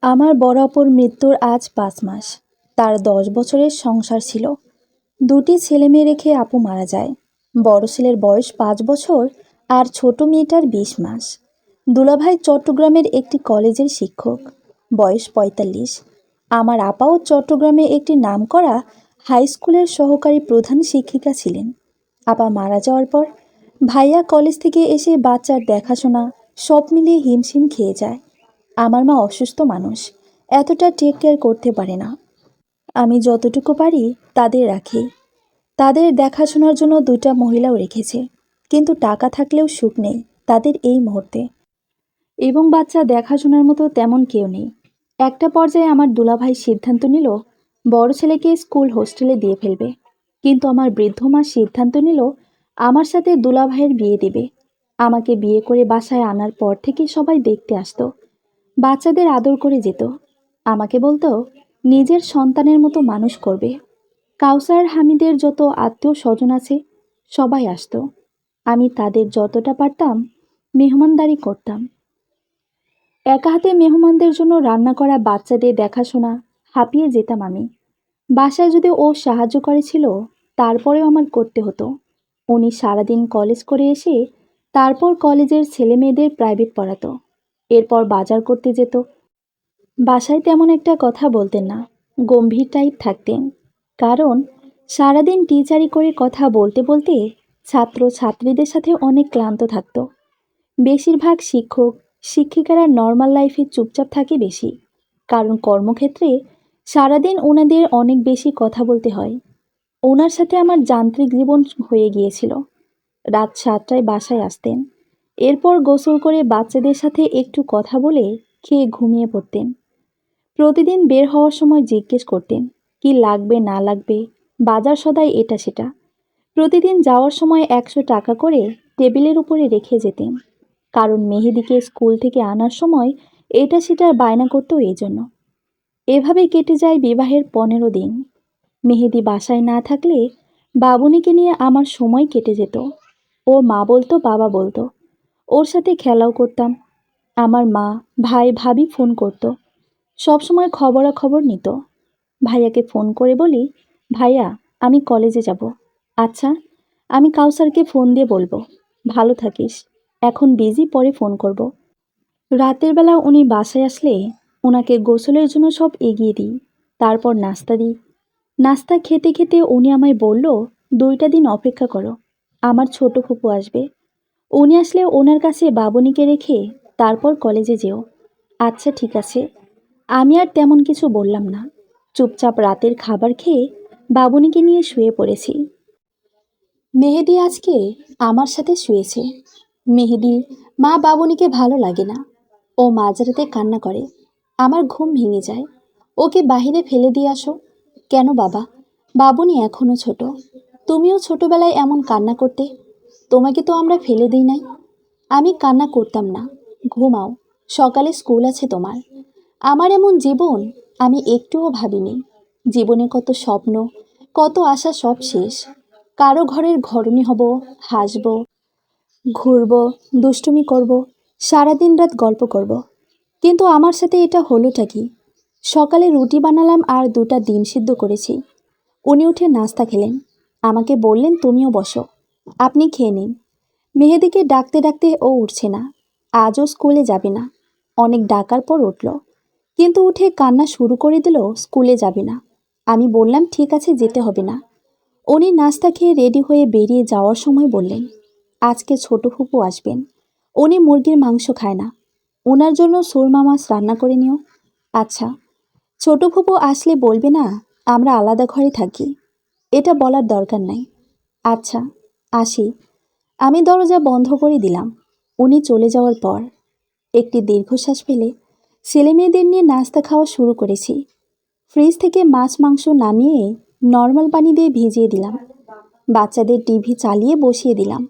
আমার বড় অপর মৃত্যুর আজ 5 মাস। তার 10 বছরের সংসার ছিল। দুটি ছেলে মেয়ে রেখে আপু মারা যায়। বড় ছেলের বয়স 5 বছর আর ছোট মেয়েটার 20 মাস। দুলাভাই চট্টগ্রামের একটি কলেজের শিক্ষক, বয়স 45। আমার আপাও চট্টগ্রামে একটি নামকরা হাই স্কুলের সহকারী প্রধান শিক্ষিকা ছিলেন। আপা মারা যাওয়ার পর ভাইয়া কলেজ থেকে এসে বাচ্চার দেখাশোনা সব মিলিয়ে হিমশিম খেয়ে যায়। আমার মা অসুস্থ মানুষ, এতটা টেক কেয়ার করতে পারে না। আমি যতটুকু পারি তাদের রাখি। তাদের দেখাশোনার জন্য 2টা মহিলাও রেখেছে, কিন্তু টাকা থাকলেও সুখ নেই তাদের এই মুহূর্তে, এবং বাচ্চা দেখাশোনার মতো তেমন কেউ নেই। একটা পর্যায়ে আমার দুলাভাই সিদ্ধান্ত নিল বড় ছেলেকে স্কুল হোস্টেলে দিয়ে ফেলবে, কিন্তু আমার বৃদ্ধ মা সিদ্ধান্ত নিল আমার সাথে দুলাভাইয়ের বিয়ে দেবে। আমাকে বিয়ে করে বাসায় আনার পর থেকে সবাই দেখতে আসতো, বাচ্চাদের আদর করে যেত, আমাকে বলতো নিজের সন্তানের মতো মানুষ করবে। কাউসার হামিদের যত আত্মীয় স্বজন আছে সবাই আসতো। আমি তাদের যতটা পারতাম মেহমানদারি করতাম। একা হাতে মেহমানদের জন্য রান্না করা, বাচ্চাদের দেখাশোনা, হাঁপিয়ে যেতাম আমি। বাসায় যদি ও সাহায্য করেছিল, তারপরেও আমার করতে হতো। উনি সারাদিন কলেজ করে এসে তারপর কলেজের ছেলে মেয়েদের প্রাইভেট পড়াতো, এরপর বাজার করতে যেত। বাসায় তেমন একটা কথা বলতেন না, গম্ভীর টাইপ থাকতেন। কারণ সারাদিন টিচারি করে কথা বলতে বলতে ছাত্র ছাত্রীদের সাথে অনেক ক্লান্ত থাকতো। বেশিরভাগ শিক্ষক শিক্ষিকারা নর্মাল লাইফে চুপচাপ থাকে বেশি, কারণ কর্মক্ষেত্রে সারাদিন ওনাদের অনেক বেশি কথা বলতে হয়। ওনার সাথে আমার যান্ত্রিক জীবন হয়ে গিয়েছিল। রাত 7টায় বাসায় আসতেন, এরপর গোসল করে বাচ্চাদের সাথে একটু কথা বলে খেয়ে ঘুমিয়ে পড়তেন। প্রতিদিন বের হওয়ার সময় জিজ্ঞেস করতেন কি লাগবে না লাগবে, বাজার সদাই এটা সেটা। প্রতিদিন যাওয়ার সময় 100 টাকা করে টেবিলের উপরে রেখে যেতেন, কারণ মেহেদিকে স্কুল থেকে আনার সময় এটা সেটার বায়না করতো এই জন্য। এভাবে কেটে যায় বিবাহের 15 দিন। মেহেদি বাসায় না থাকলে বাবুনিকে নিয়ে আমার সময় কেটে যেত। ও মা বলতো বাবা বলতো, ওর সাথে খেলাও করতাম। আমার মা, ভাই, ভাবি ফোন করতো, সবসময় খবরাখবর নিত। ভাইয়াকে ফোন করে বলি, ভাইয়া আমি কলেজে যাব। আচ্ছা, আমি কাউসারকে ফোন দিয়ে বলবো। ভালো থাকিস, এখন বিজি, পরে ফোন করব। রাতের বেলা উনি বাসায় আসলে ওনাকে গোসলের জন্য সব এগিয়ে দিই, তারপর নাস্তা দিই। নাস্তা খেতে খেতে উনি আমায় বলল, 2টা দিন অপেক্ষা করো, আমার ছোট ফুপু আসবে। উনি আসলে ওনার কাছে বাবুনিকে রেখে তারপর কলেজে যেও। আচ্ছা ঠিক আছে। আমি আর তেমন কিছু বললাম না, চুপচাপ রাতের খাবার খেয়ে বাবুনিকে নিয়ে শুয়ে পড়েছি। মেহেদি আজকে আমার সাথে শুয়েছে। মেহেদি মা বাবুনিকে ভালো লাগে না, ও মাঝরাতে কান্না করে। আমার ঘুম ভেঙে যায়। ওকে বাহিরে ফেলে দিয়ে আসো। কেন বাবা? বাবুনি এখনো ছোট, তুমিও ছোটবেলায় এমন কান্না করতে, তোমাকে তো আমরা ফেলে দিই নাই। আমি কান্না করতাম না, ঘুমাও, সকালে স্কুল আছে তোমার। আমার এমন জীবন আমি একটুও ভাবিনি। জীবনে কত স্বপ্ন, কত আশা, সব শেষ। কারো ঘরের ঘরণী হব, হাসব, ঘুরবো, দুষ্টুমি করব, সারাদিন রাত গল্প করব। কিন্তু আমার সাথে এটা হলোটা কি? সকালে রুটি বানালাম আর 2টা ডিম সিদ্ধ করেছি। উনি উঠে নাস্তা খেলেন, আমাকে বললেন তুমিও বসো, আপনি খেয়ে নিন। মেহেদিকে ডাকতে ডাকতে ও উঠছে না, আজও স্কুলে যাবে না। অনেক ডাকার পর উঠল, কিন্তু উঠে কান্না শুরু করে দিল স্কুলে যাবে না। আমি বললাম ঠিক আছে, যেতে হবে না। উনি নাস্তা খেয়ে রেডি হয়ে বেরিয়ে যাওয়ার সময় বললেন, আজকে ছোট ফুপু আসবেন, উনি মুরগির মাংস খায় না, ওনার জন্য সুরমা মাছ রান্না করে নিও। আচ্ছা। ছোট ফুপু আসলে বলবে না আমরা আলাদা ঘরে থাকি, এটা বলার দরকার নাই। আচ্ছা, আসি। আমি দরজা বন্ধ করে দিলাম। উনি চলে যাওয়ার পর একটি দীর্ঘশ্বাস ফেলে ছেলেমেয়েদের নিয়ে নাস্তা খাওয়া শুরু করেছি। ফ্রিজ থেকে মাছ মাংস নামিয়ে নর্মাল পানি দিয়ে ভিজিয়ে দিলাম। বাচ্চাদের টিভি চালিয়ে বসিয়ে দিলাম।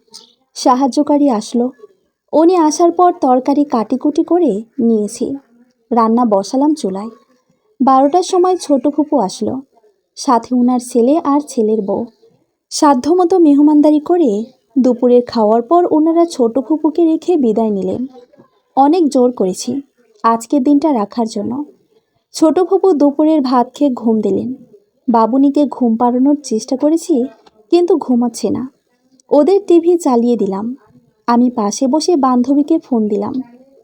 সাহায্যকারী আসলো, উনি আসার পর তরকারি কাটিকুটি করে নিয়েছি। রান্না বসালাম চুলায়। 12টার সময় ছোট ফুপু আসলো, সাথে ওনার ছেলে আর ছেলের বউ। সাধ্যমতো মেহমানদারি করে দুপুরের খাওয়ার পর ওনারা ছোট ফুপুকে রেখে বিদায় নিলেন। অনেক জোর করেছি আজকের দিনটা রাখার জন্য, ছোট ফুপু দুপুরের ভাত খেয়ে ঘুম দিলেন। বাবুনিকে ঘুম পাড়ানোর চেষ্টা করেছি, কিন্তু ঘুমাচ্ছে না। ওদের টিভি চালিয়ে দিলাম। আমি পাশে বসে বান্ধবীকে ফোন দিলাম,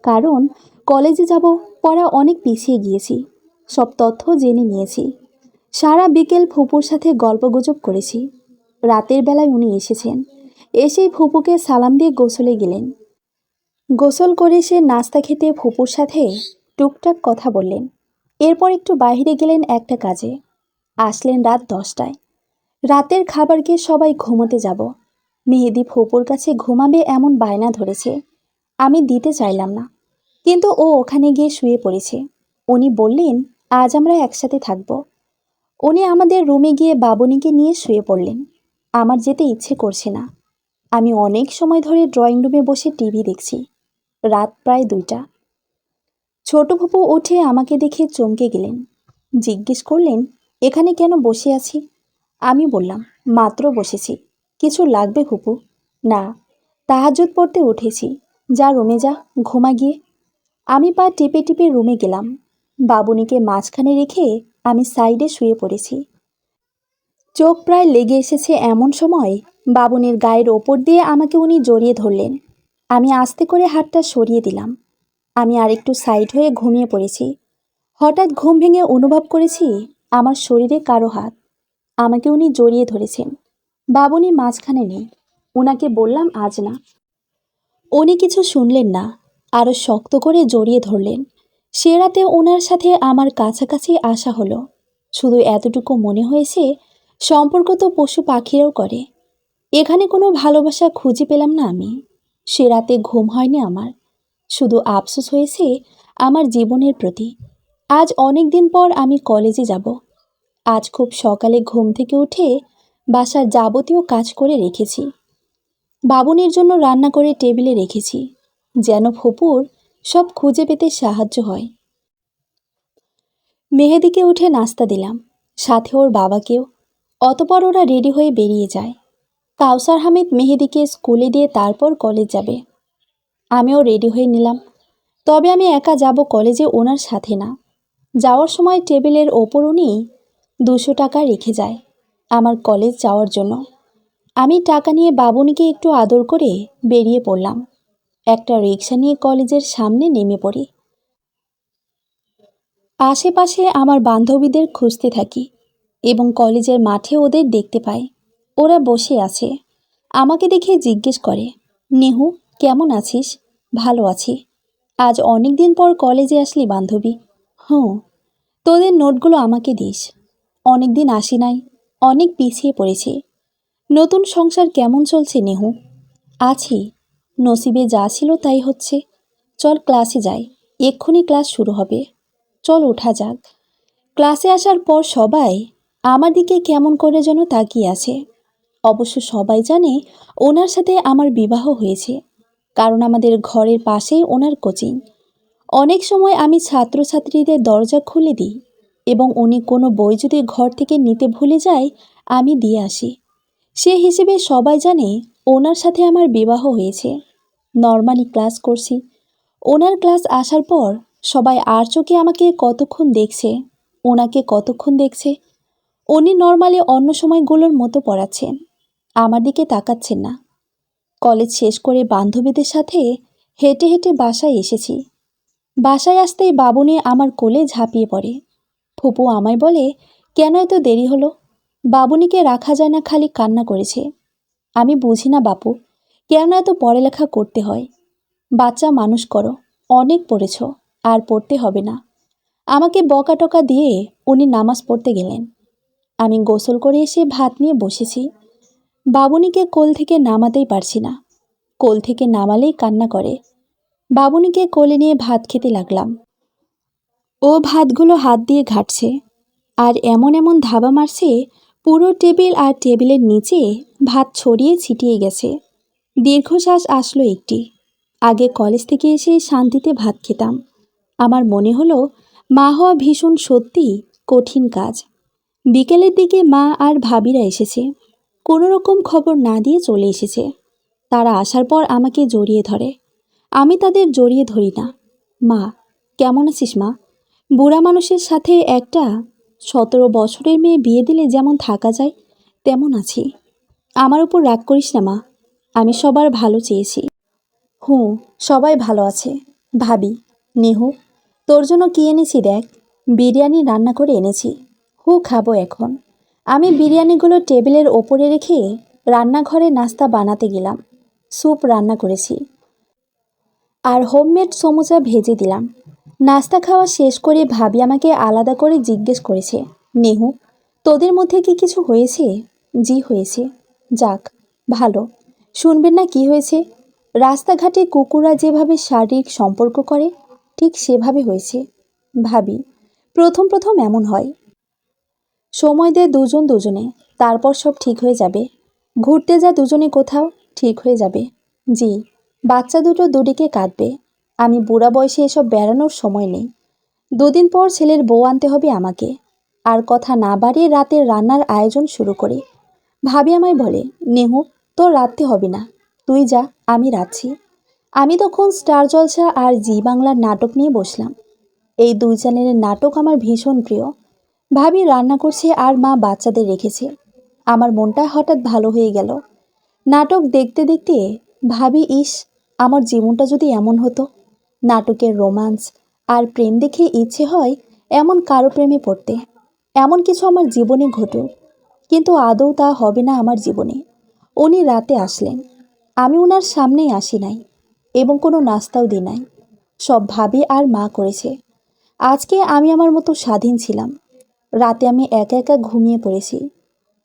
কারণ কলেজে যাব, পড়া অনেক পিছিয়ে গিয়েছি। সব তথ্য জেনে নিয়েছি। সারা বিকেল ফুপুর সাথে গল্পগুজব করেছি। রাতের বেলায় উনি এসেছেন। এসেই ফুপুকে সালাম দিয়ে গোসলে গেলেন। গোসল করে সে নাস্তা খেতে ফুপুর সাথে টুকটাক কথা বললেন। এরপর একটু বাইরে গেলেন একটা কাজে। আসলেন রাত 10টায়। রাতের খাবার খেয়ে সবাই ঘুমোতে যাব। মেহেদি ফুপুর কাছে ঘুমাবে এমন বায়না ধরেছে। আমি দিতে চাইলাম না, কিন্তু ও ওখানে গিয়ে শুয়ে পড়েছে। উনি বললেন আজ আমরা একসাথে থাকব। উনি আমাদের রুমে গিয়ে বাবুনিকে নিয়ে শুয়ে পড়লেন। আমার যেতে ইচ্ছে করছে না। আমি অনেক সময় ধরে ড্রয়িং রুমে বসে টিভি দেখছি। রাত প্রায় 2টা। ছোট ফুপু উঠে আমাকে দেখে চমকে গেলেন। জিজ্ঞেস করলেন এখানে কেন বসে আছি। আমি বললাম মাত্র বসেছি। কিছু লাগবে ফুপু? না, তাহাজ্জুদ পড়তে উঠেছি। যা রুমে যা, ঘুমা গিয়ে। আমি পা টিপে টিপে রুমে গেলাম। বাবুনিকে মাঝখানে রেখে আমি সাইডে শুয়ে পড়েছি। চোখ প্রায় লেগে এসেছে এমন সময় বাবুনির গায়ের ওপর দিয়ে আমাকে উনি জড়িয়ে ধরলেন। আমি আস্তে করে হাতটা সরিয়ে দিলাম। আমি আরেকটু সাইড হয়ে ঘুমিয়ে পড়েছি। হঠাৎ ঘুম ভেঙে অনুভব করেছি আমার শরীরে কারো হাত। আমাকে উনি জড়িয়ে ধরেছেন। বাবুনি মাঝখানে নেই। ওনাকে বললাম আজ না। উনি কিছু শুনলেন না, আরও শক্ত করে জড়িয়ে ধরলেন। সে রাতে ওনার সাথে আমার কাছাকাছি আসা হলো। শুধু এতটুকু মনে হয়েছে সম্পর্ক তো পশু পাখিরাও করে। এখানে কোনো ভালোবাসা খুঁজে পেলাম না আমি। সে রাতে ঘুম হয়নি আমার। শুধু আফসোস হয়েছে আমার জীবনের প্রতি। আজ অনেক দিন পর আমি কলেজে যাব। আজ খুব সকালে ঘুম থেকে উঠে বাসার যাবতীয় কাজ করে রেখেছি। বাবুনির জন্য রান্না করে টেবিলে রেখেছি, যেন ফুপুর সব খুঁজে পেতে সাহায্য হয়। মেহেদিকে উঠে নাস্তা দিলাম, সাথে ওর বাবাকেও। অতপর ওরা রেডি হয়ে বেরিয়ে যায়। কাউসার হামিদ মেহেদিকে স্কুলে দিয়ে তারপর কলেজ যাবে। আমিও রেডি হয়ে নিলাম। তবে আমি একা যাব কলেজে, ওনার সাথে না। যাওয়ার সময় টেবিলের ওপর উনি 200 টাকা রেখে যায় আমার কলেজ যাওয়ার জন্য। আমি টাকা নিয়ে বাবুনিকে একটু আদর করে বেরিয়ে পড়লাম। একটা রিক্সা নিয়ে কলেজের সামনে নেমে পড়ি। আশেপাশে আমার বান্ধবীদের খুঁজতে থাকি এবং কলেজের মাঠে ওদের দেখতে পাই। ওরা বসে আছে। আমাকে দেখে জিজ্ঞেস করে, নেহু কেমন আছিস? ভালো আছি। আজ অনেক দিন পর কলেজে আসলি বান্ধবী। হুঁ, তোদের নোটগুলো আমাকে দিস। অনেক দিন আসি নাই, অনেক পিছিয়ে পড়েছি। নতুন সংসার কেমন চলছে নেহু? আছি, নসিবে যা ছিল তাই হচ্ছে। চল ক্লাসে যাই, এক্ষুনি ক্লাস শুরু হবে। চল ওঠা যাক। ক্লাসে আসার পর সবাই আমার দিকে কেমন করে যেন তাকিয়ে আছে। অবশ্য সবাই জানে ওনার সাথে আমার বিবাহ হয়েছে, কারণ আমাদের ঘরের পাশেই ওনার কোচিং। অনেক সময় আমি ছাত্রছাত্রীদের দরজা খুলে দিই এবং উনি কোনো বই যদি ঘর থেকে নিতে ভুলে যায় আমি দিয়ে আসি। সে হিসেবে সবাই জানে ওনার সাথে আমার বিবাহ হয়েছে। নর্মালি ক্লাস করছি। ওনার ক্লাস আসার পর সবাই আর চোখে আমাকে কতক্ষণ দেখছে, ওনাকে কতক্ষণ দেখছে। উনি নর্মালি অন্য সময়গুলোর মতো পড়াচ্ছেন, আমার দিকে তাকাচ্ছেন না। কলেজ শেষ করে বান্ধবীদের সাথে হেঁটে হেঁটে বাসায় এসেছি। বাসায় আসতেই বাবুনি আমার কোলে ঝাঁপিয়ে পড়ে। ফুপু আমায় বলে, কেন এত দেরি হলো? বাবুনিকে রাখা যায় না, খালি কান্না করেছে। আমি বুঝি না বাপু, কেন এত পড়ালেখা করতে হয়? বাচ্চা মানুষ করো, অনেক পড়েছ, আর পড়তে হবে না। আমাকে বকাটকা দিয়ে উনি নামাজ পড়তে গেলেন। আমি গোসল করে এসে ভাত নিয়ে বসেছি। বাবুনিকে কোল থেকে নামাতেই পারছি না। কোল থেকে নামালেই কান্না করে। বাবুনিকে কোলে নিয়ে ভাত খেতে লাগলাম। ও ভাতগুলো হাত দিয়ে ঘাঁটছে আর এমন এমন ধাবা মারছে, পুরো টেবিল আর টেবিলের নিচে ভাত ছড়িয়ে ছিটিয়ে গেছে। দীর্ঘশ্বাস আসলো একটি। আগে কলেজ থেকে এসে শান্তিতে ভাত খেতাম। আমার মনে হলো মা হওয়া ভীষণ সত্যি কঠিন কাজ। বিকেলের দিকে মা আর ভাবিরা এসেছে। কোনো রকম খবর না দিয়ে চলে এসেছে। তারা আসার পর আমাকে জড়িয়ে ধরে। আমি তাদের জড়িয়ে ধরি না। মা, কেমন আছিস মা? বুড়া মানুষের সাথে একটা 17 বছরের মেয়ে বিয়ে দিলে যেমন থাকা যায় তেমন আছি। আমার উপর রাগ করিস না মা, আমি সবার ভালো চেয়েছি। হুঁ, সবাই ভালো আছে। ভাবি, নেহু, তোর জন্য কি এনেছি দেখ, বিরিয়ানি রান্না করে এনেছি। খাবো এখন। আমি বিরিয়ানিগুলো টেবিলের ওপরে রেখে রান্নাঘরে নাস্তা বানাতে গেলাম। স্যুপ রান্না করেছি আর হোমমেড সমোসা ভেজে দিলাম। নাস্তা খাওয়া শেষ করে ভাবি আমাকে আলাদা করে জিজ্ঞেস করেছে, নেহু, তোদের মধ্যে কি কিছু হয়েছে? জি হয়েছে। যাক, ভালো। শুনবেন না কি হয়েছে? রাস্তাঘাটে কুকুররা যেভাবে শারীরিক সম্পর্ক করে ঠিক সেভাবে হয়েছে। ভাবি, প্রথম প্রথম এমন হয়, সময় দে দুজন দুজনে, তারপর সব ঠিক হয়ে যাবে। ঘুরতে যা দুজনে, কোথাও ঠিক হয়ে যাবে। জি, বাচ্চা দুটো দুদিকে কাঁদবে। আমি বুড়া বয়সে এসব বেড়ানোর সময় নেই। 2 দিন পর ছেলের বউ আনতে হবে আমাকে। আর কথা না বাড়িয়ে রাতের রান্নার আয়োজন শুরু করি। ভাবি আমায় বলে, নেহু, তোর রাঁধতে হবে না, তুই যা, আমি রাঁধছি। আমি তখন স্টার জলসা আর জি বাংলার নাটক নিয়ে বসলাম। এই 2 চ্যানেলের নাটক আমার ভীষণ প্রিয়। ভাবি রান্না করছে আর মা বাচ্চাদের রেখেছে। আমার মনটা হঠাৎ ভালো হয়ে গেল। নাটক দেখতে দেখতে ভাবি, ইস, আমার জীবনটা যদি এমন হতো। নাটকের রোম্যান্স আর প্রেম দেখে ইচ্ছে হয় এমন কারো প্রেমে পড়তে, এমন কিছু আমার জীবনে ঘটুক। কিন্তু আদৌ তা হবে না আমার জীবনে। উনি রাতে আসলেন, আমি ওনার সামনেই আসি নাই এবং কোনো নাস্তাও দিই নাই। সব ভাবি আর মা করেছে। আজকে আমি আমার মতো স্বাধীন ছিলাম। রাতে আমি একা একা ঘুমিয়ে পড়েছি,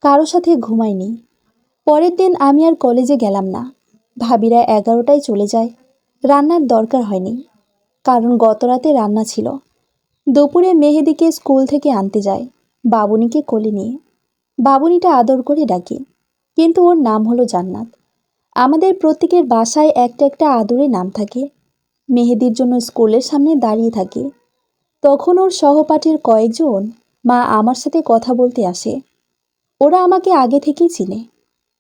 কারো সাথে ঘুমাইনি। পরের দিন আমি আর কলেজে গেলাম না। ভাবিরা 11টায় চলে যায়। রান্নার দরকার হয়নি, কারণ গত রাতে রান্না ছিল। দুপুরে মেহেদিকে স্কুল থেকে আনতে যায়, বাবুনিকে কোলে নিয়ে। বাবুনিটা আদর করে ডাকি, কিন্তু ওর নাম হলো জান্নাত। আমাদের প্রত্যেকের বাসায় একটা একটা আদরে নাম থাকে। মেহেদির জন্য স্কুলের সামনে দাঁড়িয়ে থাকি। তখন ওর সহপাঠীর কয়েকজন মা আমার সাথে কথা বলতে আসে। ওরা আমাকে আগে থেকেই চিনে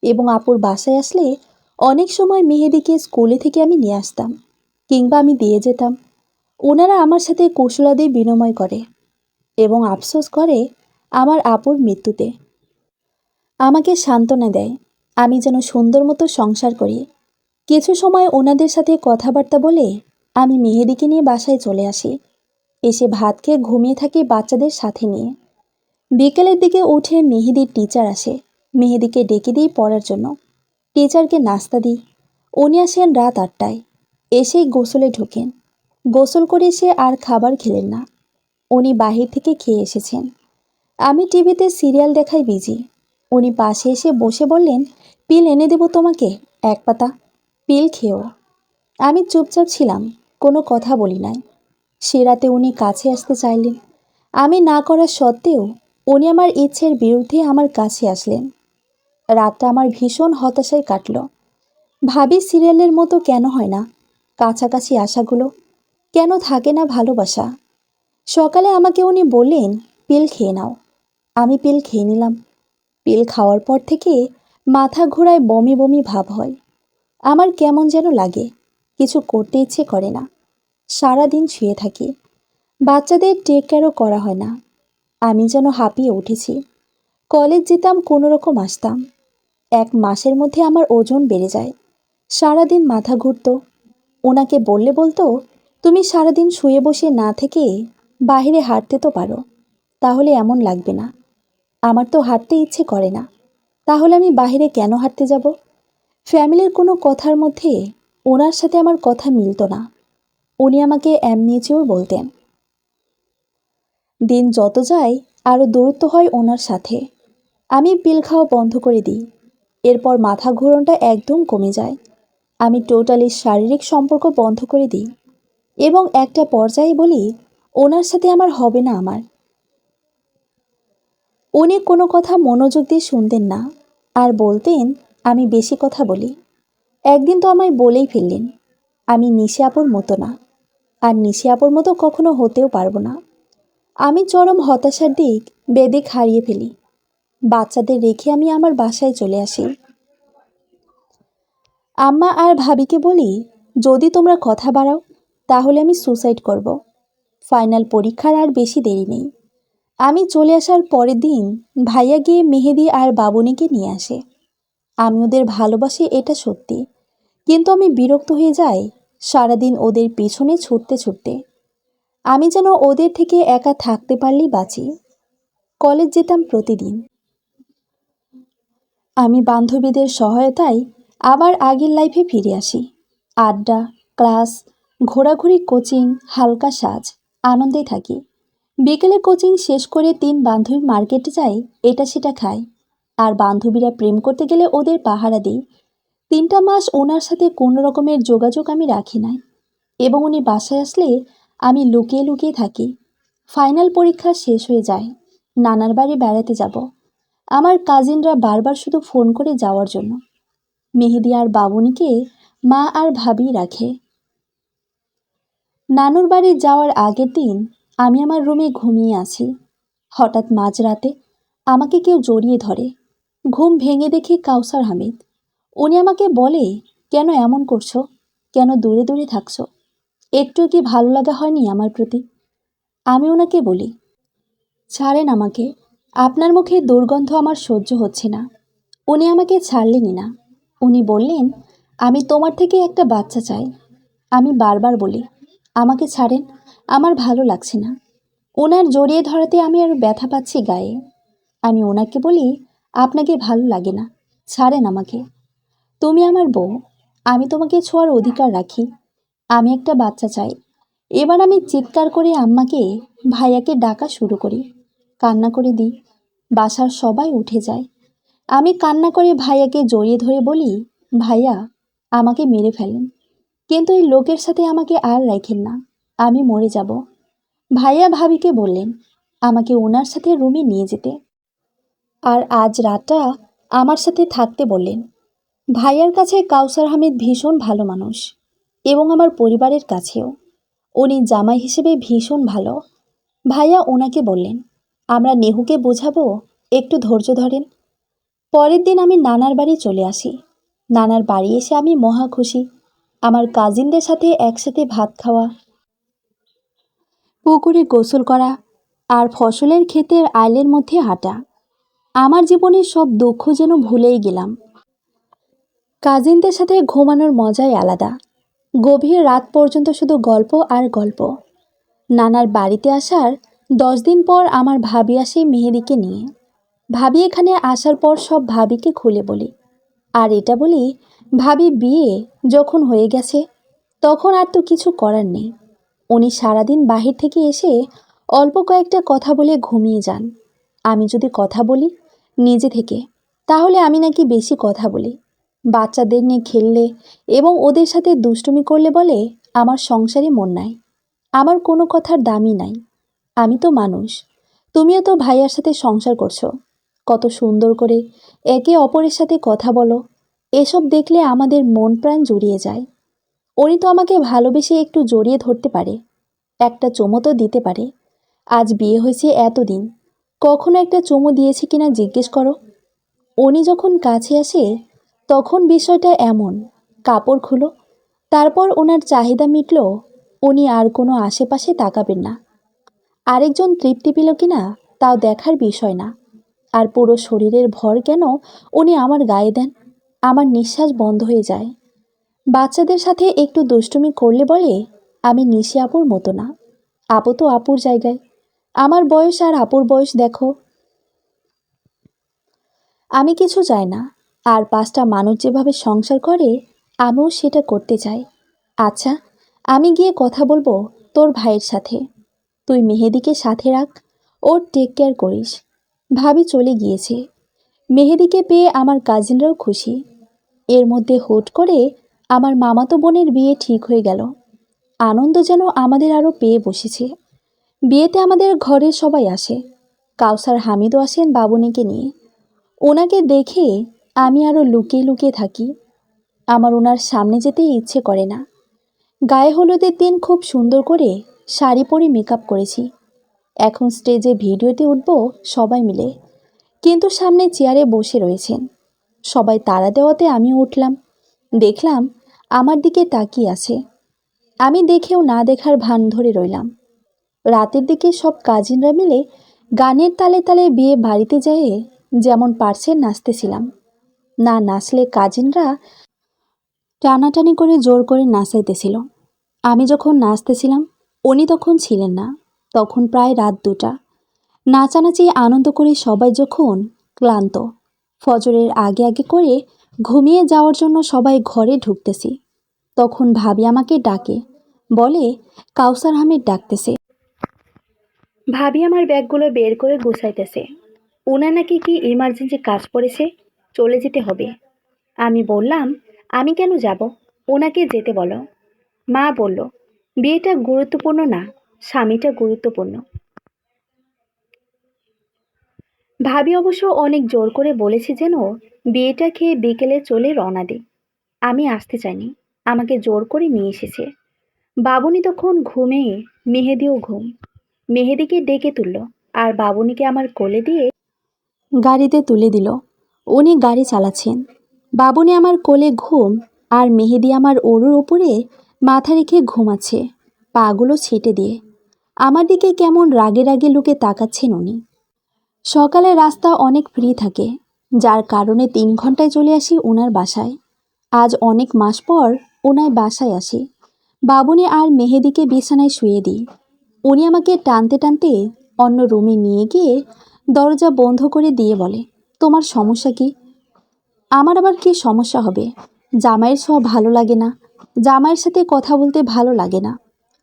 এবং আপুর বাসায় আসলে অনেক সময় মেহেদিকে স্কুলে থেকে আমি নিয়ে আসতাম কিংবা আমি দিয়ে যেতাম। ওনারা আমার সাথে কুশলাদি বিনিময় করে এবং আফসোস করে আমার আপুর মৃত্যুতে। আমাকে সান্ত্বনা দেয় আমি যেন সুন্দর মতো সংসার করি। কিছু সময় ওনাদের সাথে কথাবার্তা বলে আমি মেহেদিকে নিয়ে বাসায় চলে আসি। এসে ভাত খেয়ে ঘুমিয়ে থাকি বাচ্চাদের সাথে নিয়ে। বিকেলের দিকে উঠে মেহেদির টিচার আসে। মেহেদিকে ডেকে দিই পড়ার জন্য। টিচারকে নাস্তা দিই। উনি আসেন রাত 8টায়। এসেই গোসলে ঢোকেন। গোসল করে এসে আর খাবার খেলেন না। উনি বাহির থেকে খেয়ে এসেছেন। আমি টিভিতে সিরিয়াল দেখাই বিজি। উনি পাশে এসে বসে বললেন, পিল এনে দেব তোমাকে, 1 পাতা, পিল খেও। আমি চুপচাপ ছিলাম, কোনো কথা বলি নাই। সে রাতে উনি কাছে আসতে চাইলেন। আমি না করা সত্ত্বেও উনি আমার ইচ্ছের বিরুদ্ধে আমার কাছে আসলেন। রাতটা আমার ভীষণ হতাশায় কাটল। ভাবি, সিরিয়ালের মতো কেন হয় না কাছাকাছি আসাগুলো? কেন থাকে না ভালোবাসা? সকালে আমাকে উনি বললেন, পিল খেয়ে নাও। আমি পিল খেয়ে নিলাম। পিল খাওয়ার পর থেকে মাথা ঘোরায়, বমি বমি ভাব হয়। আমার কেমন যেন লাগে, কিছু করতে ইচ্ছে করে না। সারাদিন শুয়ে থাকি। বাচ্চাদের টেক কেয়ারও করা হয় না। আমি যেন হাঁপিয়ে উঠেছি। কলেজ যেতাম, কোনো রকম আসতাম। 1 মাসের মধ্যে আমার ওজন বেড়ে যায়। সারাদিন মাথা ঘুরতো। ওনাকে বললে বলতো, তুমি সারাদিন শুয়ে বসে না থেকে বাইরে হাঁটতে তো পারো, তাহলে এমন লাগবে না। আমার তো হাঁটতে ইচ্ছে করে না, তাহলে আমি বাইরে কেন হাঁটতে যাব? ফ্যামিলির কোনো কথার মধ্যে ওনার সাথে আমার কথা মিলতো না। উনি আমাকে এমনিচেও বলতেন। দিন যত যায় আরও দূরত্ব হয় ওনার সাথে। আমি পিল খাওয়া বন্ধ করে দিই। এরপর মাথা ঘোরানোটা একদম কমে যায়। আমি টোটালি শারীরিক সম্পর্ক বন্ধ করে দিই এবং একটা পর্যায়ে বলি, ওনার সাথে আমার হবে না। উনি কোনো কথা মনোযোগ দিয়ে শুনতেন না আর বলতেন আমি বেশি কথা বলি। একদিন তো আমায় বলেই ফেললেন, আমি নিশি আপুর মতো না, আর নিশি আপুর মতো কখনো হতেও পারবো না। আমি চরম হতাশার দিক বেদিক হারিয়ে ফেলি। বাচ্চাদের রেখে আমি আমার বাসায় চলে আসি। আম্মা আর ভাবিকে বলি, যদি তোমরা কথা বাড়াও তাহলে আমি সুসাইড করব। ফাইনাল পরীক্ষার আর বেশি দেরি নেই। আমি চলে আসার পরের দিন ভাইয়া গিয়ে মেহেদি আর বাবুনিকে নিয়ে আসে। আমি ওদের ভালোবাসি, এটা সত্যি, কিন্তু আমি বিরক্ত হয়ে যাই সারাদিন ওদের পিছনে ছুটতে ছুটতে। আমি যেন ওদের থেকে একা থাকতে পারলেই বাঁচি। কলেজ যেতাম প্রতিদিন। আমি বান্ধবীদের সহায়তায় আবার আগের লাইফে ফিরে আসি। আড্ডা, ক্লাস, ঘোরাঘুরি, কোচিং, হালকা সাজ, আনন্দে থাকি। বিকেলে কোচিং শেষ করে 3 বান্ধবী মার্কেটে যাই, এটা সেটা খাই। আর বান্ধবীরা প্রেম করতে গেলে ওদের পাহারা দিই। 3টা মাস ওনার সাথে কোনো রকমের যোগাযোগ আমি রাখি নাই, এবং উনি বাসায় আসলে আমি লুকিয়ে লুকিয়ে থাকি। ফাইনাল পরীক্ষা শেষ হয়ে যায়, নানার বাড়ি বেড়াতে যাব। আমার কাজিনরা বারবার শুধু ফোন করে যাওয়ার জন্য। মেহেদি আর বাবুনিকে মা আর ভাবি রাখে। নানুর বাড়ি যাওয়ার আগের দিন আমি আমার রুমে ঘুমিয়ে আছি। হঠাৎ মাঝরাতে আমাকে কেউ জড়িয়ে ধরে। ঘুম ভেঙে দেখি কাউসার হামিদ। উনি আমাকে বলে, কেন এমন করছো, কেন দূরে দূরে থাকছো, একটু কি ভালো লাগা হয়নি আমার প্রতি? আমি ওনাকে বলি, ছাড়েন আমাকে, আপনার মুখে দুর্গন্ধ আমার সহ্য হচ্ছে না। উনি আমাকে ছাড়লেনই না। উনি বললেন, আমি তোমার থেকে একটা বাচ্চা চাই। আমি বারবার বলি, আমাকে ছাড়েন, আমার ভালো লাগছে না। ওনার জড়িয়ে ধরাতে আমি আরও ব্যথা পাচ্ছি গায়ে। আমি ওনাকে বলি, আপনাকে ভালো লাগে না, ছাড়েন আমাকে। তুমি আমার বউ, আমি তোমাকে ছোঁয়ার অধিকার রাখি। আমি একটা বাচ্চা চাই। এবার আমি চিৎকার করে আম্মাকে, ভাইয়াকে ডাকা শুরু করি, কান্না করে দিই। বাসার সবাই উঠে যায়। আমি কান্না করে ভাইয়াকে জড়িয়ে ধরে বলি, ভাইয়া আমাকে মেরে ফেলেন, কিন্তু এই লোকের সাথে আমাকে আর রাখেন না, আমি মরে যাব। ভাইয়া ভাবিকে বললেন আমাকে ওনার সাথে রুমে নিয়ে যেতে, আর আজ রাতটা আমার সাথে থাকতে বললেন। ভাইয়ার কাছে কাউসার আহমেদ ভীষণ ভালো মানুষ, এবং আমার পরিবারের কাছেও উনি জামাই হিসেবে ভীষণ ভালো। ভাইয়া ওনাকে বললেন, আমরা নেহুকে বোঝাবো, একটু ধৈর্য ধরেন। পরের দিন আমি নানার বাড়ি চলে আসি। নানার বাড়ি এসে আমি মহা খুশি। আমার কাজিনদের সাথে একসাথে ভাত খাওয়া, পুকুরে গোসল করা, আর ফসলের ক্ষেতের আইলের মধ্যে হাঁটা। আমার জীবনের সব দুঃখ যেন ভুলেই গেলাম। কাজিনদের সাথে ঘুমানোর মজাই আলাদা। গভীর রাত পর্যন্ত শুধু গল্প আর গল্প। নানার বাড়িতে আসার 10 দিন পর আমার ভাবি আসে মেহেদিকে নিয়ে। ভাবি এখানে আসার পর সব ভাবিকে খুলে বলি, আর এটা বলি, ভাবি বিয়ে যখন হয়ে গেছে তখন আর তো কিছু করার নেই। উনি সারাদিন বাহির থেকে এসে অল্প কয়েকটা কথা বলে ঘুমিয়ে যান। আমি যদি কথা বলি নিজে থেকে, তাহলে আমি নাকি বেশি কথা বলি। বাচ্চাদের নিয়ে খেললে এবং ওদের সাথে দুষ্টুমি করলে বলে আমার সংসারে মন নাই, আমার কোনো কথার দামই নাই। আমি তো মানুষ, তুমিও তো ভাইয়ার সাথে সংসার করছো, কত সুন্দর করে একে অপরের সাথে কথা বলো। এসব দেখলে আমাদের মন প্রাণ জুড়িয়ে যায়। উনি তো আমাকে ভালোবেসে একটু জড়িয়ে ধরতে পারে, একটা চুমো তো দিতে পারে। আজ বিয়ে হয়েছে এতদিন, কখনো একটা চুমো দিয়েছে কিনা জিজ্ঞেস করো। উনি যখন কাছে আসে তখন বিষয়টা এমন, কাপড় খুলো, তারপর ওনার চাহিদা মিটলো, উনি আর কোনো আশেপাশে তাকাবেন না। আরেকজন তৃপ্তি পেল কিনা তাও দেখার বিষয় না। আর পুরো শরীরের ভর কেন উনি আমার গায়ে দেন, আমার নিঃশ্বাস বন্ধ হয়ে যায়। বাচ্চাদের সাথে একটু দুষ্টুমি করলে বলে আমি নিশি আপুর মতো না, আপু তো আপুর জায়গায়, আমার বয়স আর আপুর বয়স দেখো। আমি কিছু চাই না, আর 5টা মানুষ যেভাবে সংসার করে আমিও সেটা করতে চাই। আচ্ছা, আমি গিয়ে কথা বলবো তোর ভাইয়ের সাথে, তুই মেহেদিকে সাথে রাখ, ওর টেক কেয়ার করিস। ভাবি চলে গিয়েছে। মেহেদিকে পেয়ে আমার কাজিনরাও খুশি। এর মধ্যে হুট করে আমার মামাতো বোনের বিয়ে ঠিক হয়ে গেল। আনন্দ যেন আমাদের আরও পেয়ে বসেছে। বিয়েতে আমাদের ঘরের সবাই আসে। কাউসার হামিদও আসেন বাবুনিকে নিয়ে। ওনাকে দেখে আমি আরও লুকিয়ে লুকিয়ে থাকি। আমার ওনার সামনে যেতেই ইচ্ছে করে না। গায়ে হলুদের দিন খুব সুন্দর করে শাড়ি পরে মেকআপ করেছি। এখন স্টেজে ভিডিওতে উঠব সবাই মিলে, কিন্তু সামনে চেয়ারে বসে রয়েছেন সবাই। তাড়া দেওয়াতে আমি উঠলাম, দেখলাম আমার দিকে তাকিয়ে আছে। আমি দেখেও না দেখার ভান ধরে রইলাম। রাতের দিকে সব কাজিনরা মিলে গানের তালে তালে বিয়ে বাড়িতে যেয়ে যেমন পারছে নাচতেছিলাম। না নাচলে কাজিনরা টানাটানি করে জোর করে নাচাইতেছিল। আমি যখন নাচতেছিলাম উনি তখন ছিলেন না। তখন প্রায় রাত 2টা। নাচানাচি আনন্দ করে সবাই যখন ক্লান্ত, ফজরের আগে আগে করে ঘুমিয়ে যাওয়ার জন্য সবাই ঘরে ঢুকতেছি, তখন ভাবি আমাকে ডাকে, বলে কাউসার আহমেদ ডাকতেছে। ভাবি আমার ব্যাগগুলো বের করে গুছাইতেছে। ওনার নাকি কি ইমার্জেন্সি কাজ পড়েছে, চলে যেতে হবে। আমি বললাম, আমি কেন যাব, ওনাকে যেতে বলো। মা বলল, বিয়েটা গুরুত্বপূর্ণ না, স্বামীটা গুরুত্বপূর্ণ। ভাবি অবশ্য অনেক জোর করে বলেছে যেন বিয়েটা খেয়ে বিকেলে চলে রওনা দিই। আমি আসতে চাইনি, আমাকে জোর করে নিয়ে এসেছে। বাবুনি তখন ঘুমে, মেহেদিও ঘুম। মেহেদিকে ডেকে তুলল আর বাবুনিকে আমার কোলে দিয়ে গাড়িতে তুলে দিল। উনি গাড়ি চালাচ্ছেন, বাবুনি আমার কোলে ঘুম, আর মেহেদি আমার ওরুর ওপরে মাথা রেখে ঘুমাচ্ছে, পাগুলো ছেটে দিয়ে। আমার দিকে কেমন রাগে রাগে লুকে তাকাচ্ছেন উনি। সকালে রাস্তা অনেক ফ্রি থাকে, যার কারণে 3 ঘন্টায় চলে আসি ওনার বাসায়। আজ অনেক মাস পর ওনার বাসায় আসি। বাবুনি আর মেহেদিকে বিছানায় শুয়ে দিই। উনি আমাকে টানতে টানতে অন্য রুমে নিয়ে গিয়ে দরজা বন্ধ করে দিয়ে বলে, তোমার সমস্যা কি? আমার আবার কি সমস্যা হবে? জামাইয়ের সব ভালো লাগে না, জামাইয়ের সাথে কথা বলতে ভালো লাগে না,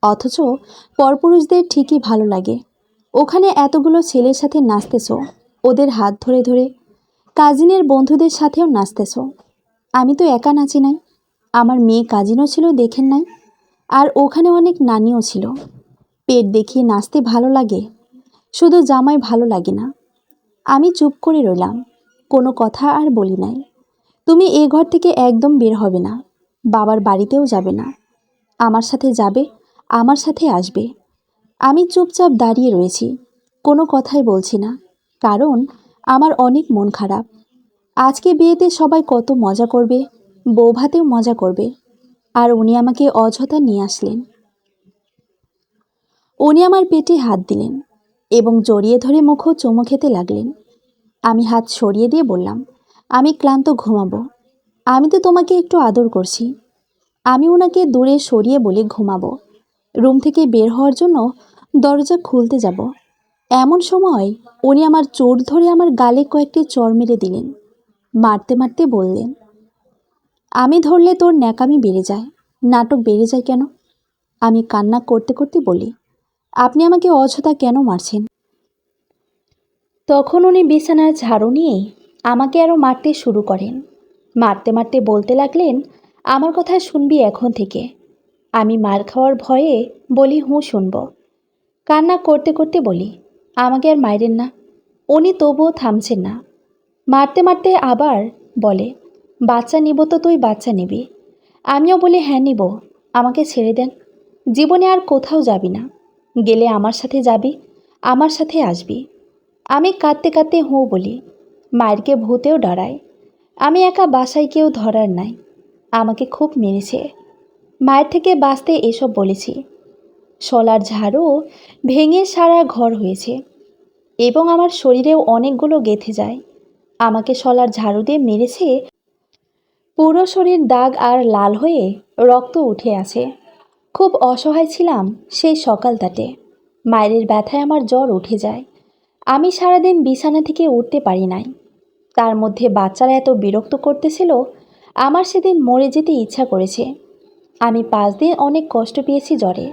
অথচ পরপুরুষদের ঠিকই ভালো লাগে। ওখানে এতগুলো ছেলের সাথে নাচতেছো, ওদের হাত ধরে ধরে, কাজিনের বন্ধুদের সাথেও নাচতেছো। আমি তো একা নাচি নাই, আমার মেয়ে কাজিনও ছিল, দেখেন নাই? আর ওখানে অনেক নানিও ছিল। পেট দেখিয়ে নাচতে ভালো লাগে, শুধু জামাই ভালো লাগে না। আমি চুপ করে রইলাম, কোনো কথা আর বলি নাই। তুমি এ ঘর থেকে একদম বের হবে না, বাবার বাড়িতেও যাবে না। আমার সাথে যাবে, আমার সাথে আসবে। আমি চুপচাপ দাঁড়িয়ে রয়েছি, কোনো কথাই বলছি না, কারণ আমার অনেক মন খারাপ। আজকে বিয়েতে সবাই কত মজা করবে, বউ ভাতেও মজা করবে, আর উনি আমাকে অযথা নিয়ে আসলেন। উনি আমার পেটে হাত দিলেন এবং জড়িয়ে ধরে মুখও চুমু খেতে লাগলেন। আমি হাত সরিয়ে দিয়ে বললাম, আমি ক্লান্ত, ঘুমাবো। আমি তো তোমাকে একটু আদর করছি। আমি ওনাকে দূরে সরিয়ে বলে ঘুমাবো। রুম থেকে বের হওয়ার জন্য দরজা খুলতে যাব, এমন সময় উনি আমার চোট ধরে আমার গালে কয়েকটি চড় মেরে দিলেন। মারতে মারতে বললেন, আমি ধরলে তোর ন্যাকামি বেড়ে যায়, নাটক বেড়ে যায় কেন? আমি কান্না করতে করতে বলি, আপনি আমাকে অযথা কেন মারছেন? তখন উনি বিছানার ঝাড়ু নিয়ে আমাকে আরও মারতে শুরু করেন। মারতে মারতে বলতে লাগলেন, আমার কথা শুনবি এখন থেকে? আমি মার খাওয়ার ভয়ে বলি, হুঁ শুনব। কান্না করতে করতে বলি, আমাকে আর মাইরেন না। উনি তবুও থামছেন না। মারতে মারতে আবার বলে, বাচ্চা নিব তো তুই বাচ্চা নিবি? আমিও বলি, হ্যাঁ নিব, আমাকে ছেড়ে দেন। জীবনে আর কোথাও যাবি না, গেলে আমার সাথে যাবি, আমার সাথে আসবি। আমি কাঁদতে কাঁদতে হুঁ বলি। মায়েরকে ভূতেও ডরায়। আমি একা, বাসায় কেউ ধরার নাই। আমাকে খুব মেরেছে। মায়ের থেকে বাঁচতে এসব বলেছি। শলার ঝাড়ু ভেঙে সারা ঘর হয়েছে এবং আমার শরীরেও অনেকগুলো গেঁথে যায়। আমাকে শলার ঝাড়ু দিয়ে মেরেছে, পুরো শরীর দাগ আর লাল হয়ে রক্ত উঠে আছে। খুব অসহায় ছিলাম সেই সকালটাতে। মায়ের ব্যথায় আমার জ্বর উঠে যায়। আমি সারাদিন বিছানা থেকে উঠতে পারি নাই। তার মধ্যে বাচ্চারা এত বিরক্ত করতেছিল, আমার সেদিন মরে যেতে ইচ্ছা করেছে। আমি 5 দিন অনেক কষ্ট পেয়েছি জ্বরে।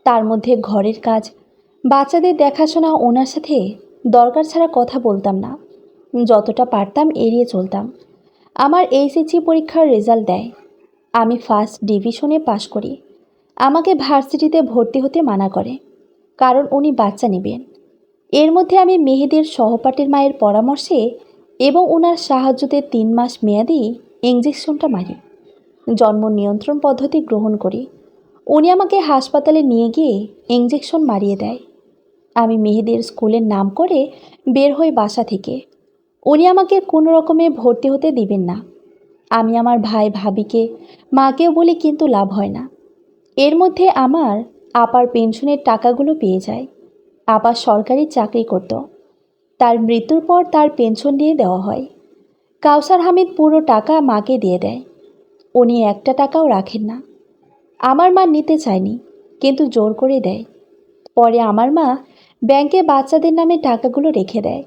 তার মধ্যে ঘরের কাজ, বাচ্চাদের দেখাশোনা, ওনার সাথে দরকার ছাড়া কথা বলতাম না। যতটা পারতাম এড়িয়ে চলতাম। আমার এইচএসসি পরীক্ষার রেজাল্ট দেয়, আমি ফার্স্ট ডিভিশনে পাশ করি। আমাকে ভার্সিটিতে ভর্তি হতে মানা করে, কারণ উনি বাচ্চা নেবেন। এর মধ্যে আমি মেহেদির সহপাঠীর মায়ের পরামর্শে এবং ওনার সাহায্যতে 3 মাস মেয়াদি ইঞ্জেকশনটা মারি, জন্ম নিয়ন্ত্রণ পদ্ধতি গ্রহণ করি। উনি আমাকে হাসপাতালে নিয়ে গিয়ে ইঞ্জেকশন মারিয়ে দেয়। আমি মেহেদির স্কুলের নাম করে বের হই বাসা থেকে। উনি আমাকে কোনো রকমে ভর্তি হতে দিবেন না। আমি আমার ভাই ভাবিকে, মাকেও বলি, কিন্তু লাভ হয় না। এর মধ্যে আমার আপার পেনশনের টাকাগুলো পেয়ে যায়। আপা সরকারি চাকরি করত। তার মৃত্যুর পর তার পেনশন দিয়ে দেওয়া হয়। কাউসার হামিদ পুরো টাকা মাকে দিয়ে দেয়। উনি একটা টাকাও রাখেন না। আমার মা নিতে চায়নি, কিন্তু জোর করে দেয়। পরে আমার মা ব্যাংকে বাচ্চাদের নামে টাকাগুলো রেখে দেয়।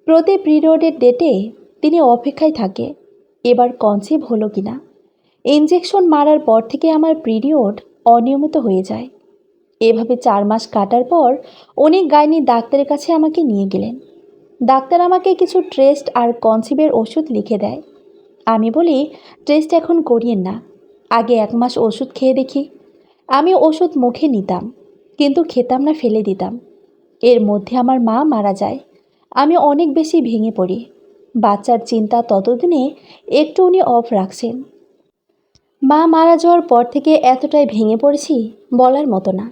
প্রতি পিরিয়ডের ডেটে তিনি অপেক্ষায় থাকে এবার কনসিভ হলো কিনা। ইনজেকশন মারার পর থেকে আমার পিরিয়ড অনিয়মিত হয়ে যায়। এভাবে 4 মাস কাটার পর উনি গাইনি ডাক্তারের কাছে আমাকে নিয়ে গেলেন। ডাক্তার আমাকে কিছু টেস্ট আর কনসিভের ওষুধ লিখে দেয়। আমি বলি, টেস্ট এখন করিয়েন না, আগে 1 মাস ওষুধ খেয়ে দেখি। আমি ওষুধ মুখে নিতাম, কিন্তু খেতাম না, ফেলে দিতাম। এর মধ্যে আমার মা মারা যায়। আমি অনেক বেশি ভেঙে পড়ি। বাচ্চার চিন্তা ততদিনে একটু উনি অফ রাখছেন। মা মারা যাওয়ার পর থেকে এতটাই ভেঙে পড়েছি বলার মতো না।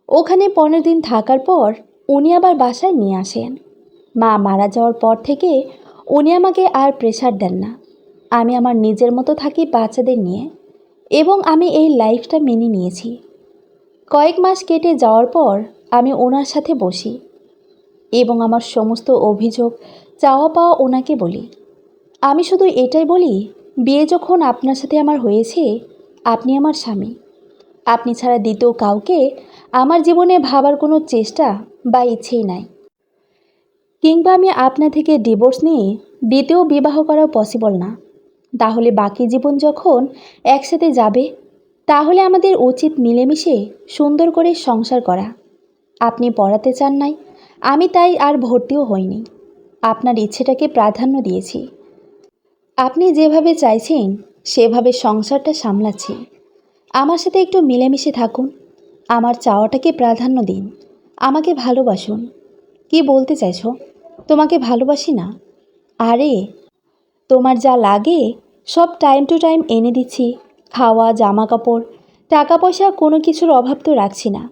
ওখানে 15 দিন থাকার পর উনি আবার বাসায় নিয়ে আসেন। মা মারা যাওয়ার পর থেকে উনি আমাকে আর প্রেশার দেন না। আমি আমার নিজের মতো থাকি বাচ্চাদের নিয়ে, এবং আমি এই লাইফটা মেনে নিয়েছি। কয়েক মাস কেটে যাওয়ার পর আমি ওনার সাথে বসি এবং আমার সমস্ত অভিযোগ, চাওয়া পাওয়া ওনাকে বলি। আমি শুধু এটাই বলি, বিয়ে যখন আপনার সাথে আমার হয়েছে, আপনি আমার স্বামী। আপনি ছাড়া দ্বিতীয় কাউকে আমার জীবনে ভাবার কোনো চেষ্টা বা ইচ্ছেই নাই। কিংবা আমি আপনার থেকে ডিভোর্স নিয়ে দ্বিতীয় বিবাহ করা পসিবল না। তাহলে বাকি জীবন যখন একসাথে যাবে, তাহলে আমাদের উচিত মিলেমিশে সুন্দর করে সংসার করা। আপনি পড়াতে চান নাই, আমি তাই আর ভর্তিও হইনি। আপনার ইচ্ছেটাকে প্রাধান্য দিয়েছি। আপনি যেভাবে চাইছেন সেভাবে সংসারটা সামলাচ্ছি। আমার সাথে একটু মিলেমিশে থাকুন। আমার চাওয়াটাকে প্রাধান্য দিন। আমাকে ভালোবাসুন। কি বলতে চাইছো? তোমাকে ভালোবাসি না? আরে, তোমার যা লাগে সব টাইম টু টাইম এনে দিচ্ছি। খাওয়া, জামা কাপড়, টাকা পয়সা, কোনো কিছুর অভাব তো রাখছি না।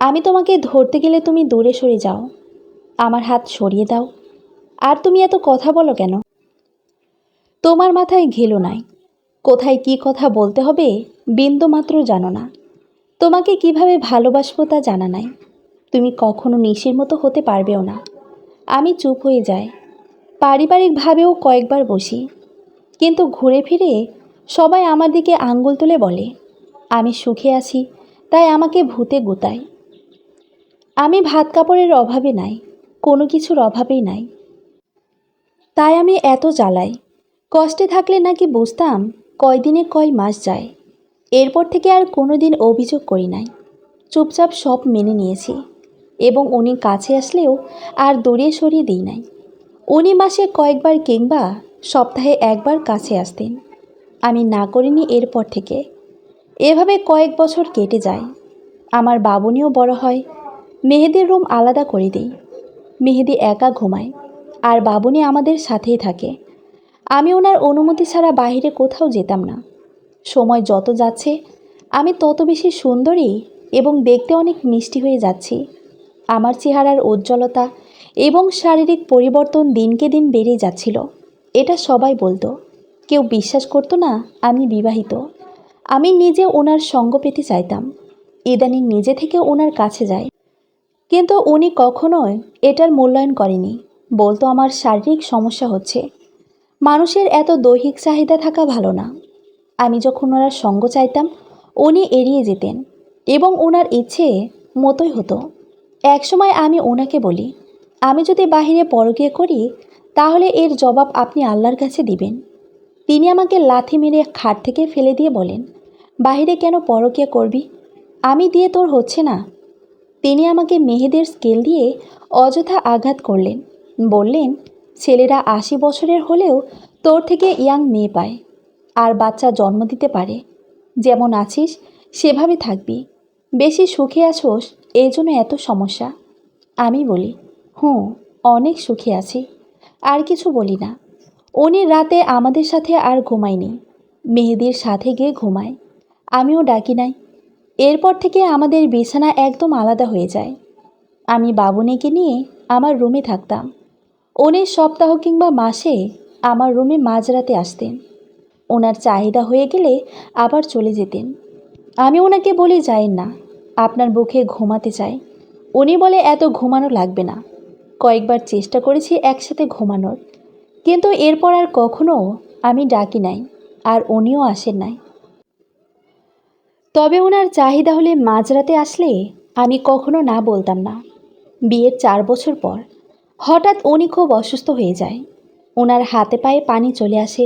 আমি তোমাকে ধরতে গেলে তুমি দূরে সরে যাও। আমার হাত সরিয়ে দাও। আর তুমি এত কথা বলো কেন? তোমার মাথায় ঘেলো নাই। কোথায় কি কথা বলতে হবে বিন্দুমাত্র জানো না। তোমাকে কিভাবে ভালোবাসবো তা জানা নাই। তুমি কখনো নিশির মতো হতে পারবেও না। আমি চুপ হয়ে যাই। পারিবারিকভাবেও কয়েকবার বসি, কিন্তু ঘুরে ফিরে সবাই আমার দিকে আঙ্গুল তুলে বলে আমি সুখে আছি, তাই আমাকে ভূতে গোতায়। আমি ভাত কাপড়ের অভাবে নাই, কোনো কিছুর অভাবেই নাই। তাই আমি এত জ্বালাই। কষ্টে থাকলে নাকি বুঝতাম কয়দিনে কয় মাস যায়। এরপর থেকে আর কোনো দিন অভিযোগ করি নাই। চুপচাপ সব মেনে নিয়েছি, এবং উনি কাছে আসলেও আর দূরে সরিয়ে দিই নাই। উনি মাসে কয়েকবার কিংবা সপ্তাহে একবার কাছে আসতেন। আমি না করিনি এরপর থেকে। এভাবে কয়েক বছর কেটে যায়। আমার বাবুনিও বড় হয়। মেহেদির রুম আলাদা করে দিই। মেহেদি একা ঘুমায়, আর বাবুনি আমাদের সাথেই থাকে। আমি ওনার অনুমতি ছাড়া বাইরে কোথাও যেতাম না। সময় যত যাচ্ছে আমি তত বেশি সুন্দরী এবং দেখতে অনেক মিষ্টি হয়ে যাচ্ছি। আমার চেহারার উজ্জ্বলতা এবং শারীরিক পরিবর্তন দিনকে দিন বেড়ে যাচ্ছিল। এটা সবাই বলতো। কেউ বিশ্বাস করতো না আমি বিবাহিত। আমি নিজে ওনার সঙ্গ পেতে চাইতাম। ইদানিং নিজে থেকে ওনার কাছে যাই, কিন্তু উনি কখনোই এটার মূল্যায়ন করেনি। বলতো আমার শারীরিক সমস্যা হচ্ছে। মানুষের এত দৈহিক চাহিদা থাকা ভালো না। আমি যখন ওনার সঙ্গ চাইতাম উনি এড়িয়ে যেতেন, এবং ওনার ইচ্ছে মতোই হতো। একসময় আমি ওনাকে বলি, আমি যদি বাহিরে পরকীয়া করি তাহলে এর জবাব আপনি আল্লাহর কাছে দিবেন। তিনি আমাকে লাথি মেরে খাট থেকে ফেলে দিয়ে বলেন, বাহিরে কেন পরকীয়া করবি? আমি দিয়ে তোর হচ্ছে না। তিনি আমাকে মেহেদের স্কেল দিয়ে অযথা আঘাত করলেন। বললেন, ছেলেরা 80 বছরের হলেও তোর থেকে ইয়াং মেয়ে পায়, আর বাচ্চা জন্ম দিতে পারে। যেমন আছিস সেভাবে থাকবি। বেশি সুখে আছোস, এই জন্য এত সমস্যা। আমি বলি, হুঁ, অনেক সুখে আছি। আর কিছু বলি না। উনি রাতে আমাদের সাথে আর ঘুমায়নি। মেহেদির সাথে গিয়ে ঘুমায়। আমিও ডাকি নাই। এরপর থেকে আমাদের বিছানা একদম আলাদা হয়ে যায়। আমি বাবুনিকে নিয়ে আমার রুমে থাকতাম। উনি সপ্তাহ কিংবা মাসে আমার রুমে মাঝরাতে আসতেন। ওনার চাহিদা হয়ে গেলে আবার চলে যেতেন। আমি ওনাকে বলি, যাইন না, আপনার বুকে ঘুমাতে চাই। উনি বলে এত ঘুমানো লাগবে না। কয়েকবার চেষ্টা করেছি একসাথে ঘুমানোর, কিন্তু এরপর আর কখনো আমি ডাকি নাই, আর উনিও আসেন নাই। তবে ওনার চাহিদা হলে মাঝরাতে আসলে আমি কখনো না বলতাম না। বিয়ের 4 বছর পর হঠাৎ উনি খুব অসুস্থ হয়ে যায়। ওনার হাতে পায়ে পানি চলে আসে,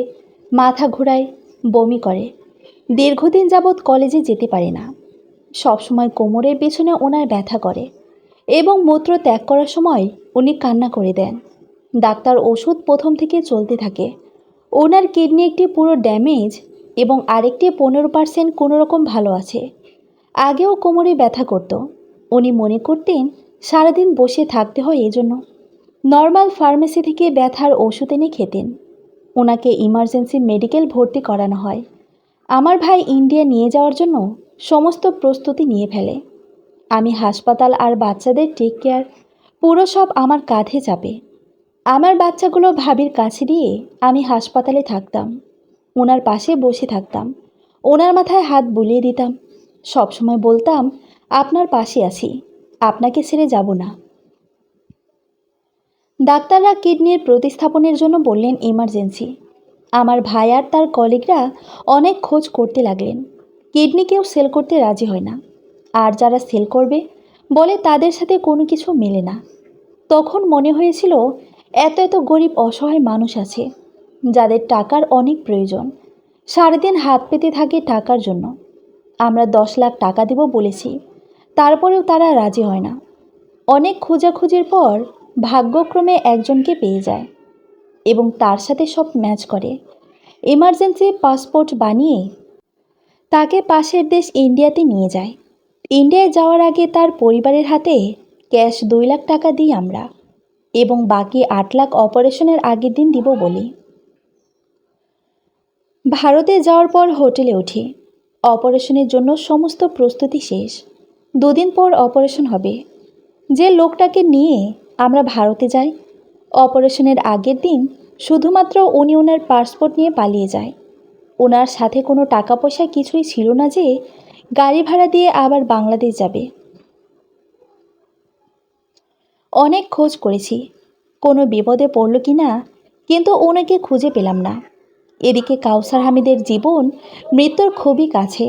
মাথা ঘোরায়, বমি করে। দীর্ঘদিন যাবৎ কলেজে যেতে পারে না। সবসময় কোমরের পেছনে ওনার ব্যথা করে এবং মূত্র ত্যাগ করার সময় উনি কান্না করে দেন। ডাক্তার ওষুধ প্রথম থেকে চলতে থাকে। ওনার কিডনি একটি পুরো ড্যামেজ এবং আরেকটি 15% কোনোরকম ভালো আছে। আগেও কোমরে ব্যথা করত। উনি মনে করতেন সারাদিন বসে থাকতে হয়, এজন্য নর্মাল ফার্মেসি থেকে ব্যথার ওষুধ এনে খেতেন। ওনাকে ইমার্জেন্সি মেডিকেল ভর্তি করানো হয়। আমার ভাই ইন্ডিয়া নিয়ে যাওয়ার জন্য সমস্ত প্রস্তুতি নিয়ে ফেলে। আমি হাসপাতাল আর বাচ্চাদের টেক কেয়ার পুরো সব আমার কাঁধে চাপে। আমার বাচ্চাগুলো ভাবির কাছে দিয়ে আমি হাসপাতালে থাকতাম, ওনার পাশে বসে থাকতাম, ওনার মাথায় হাত বুলিয়ে দিতাম। সবসময় বলতাম, আপনার পাশে আছি, আপনাকে ছেড়ে যাব না। ডাক্তাররা কিডনির প্রতিস্থাপনের জন্য বললেন ইমার্জেন্সি। আমার ভাই আর তার কলিগরা অনেক খোঁজ করতে লাগলেন। কিডনি কেউ সেল করতে রাজি হয় না, আর যারা সেল করবে বলে তাদের সাথে কোনো কিছু মেলে না। তখন মনে হয়েছিল এত এত গরিব অসহায় মানুষ আছে যাদের টাকার অনেক প্রয়োজন, সারাদিন হাত পেতে থাকে টাকার জন্য। আমরা 10 লাখ টাকা দেব বলেছি, তারপরেও তারা রাজি হয় না। অনেক খোঁজাখুঁজির পর ভাগ্যক্রমে একজনকে পেয়ে যায় এবং তার সাথে সব ম্যাচ করে। এমার্জেন্সি পাসপোর্ট বানিয়ে তাকে পাশের দেশ ইন্ডিয়াতে নিয়ে যায়। ইন্ডিয়ায় যাওয়ার আগে তার পরিবারের হাতে ক্যাশ 2 লাখ টাকা দিই আমরা, এবং বাকি 8 লাখ অপারেশনের আগের দিন দিব বলি। ভারতে যাওয়ার পর হোটেলে উঠি। অপারেশনের জন্য সমস্ত প্রস্তুতি শেষ। 2 দিন পর অপারেশন হবে। যে লোকটাকে নিয়ে আমরা ভারতে যাই, অপারেশনের আগের দিন শুধুমাত্র উনি ওনার পাসপোর্ট নিয়ে পালিয়ে যায়। ওনার সাথে কোনো টাকা পয়সা কিছুই ছিল না যে গাড়ি ভাড়া দিয়ে আবার বাংলাদেশ যাবে। অনেক খোঁজ করেছি কোনো বিপদে পড়ল কি না, কিন্তু ওনাকে খুঁজে পেলাম না। এদিকে কাউসার হামিদের জীবন মৃত্যুর খুবই কাছে।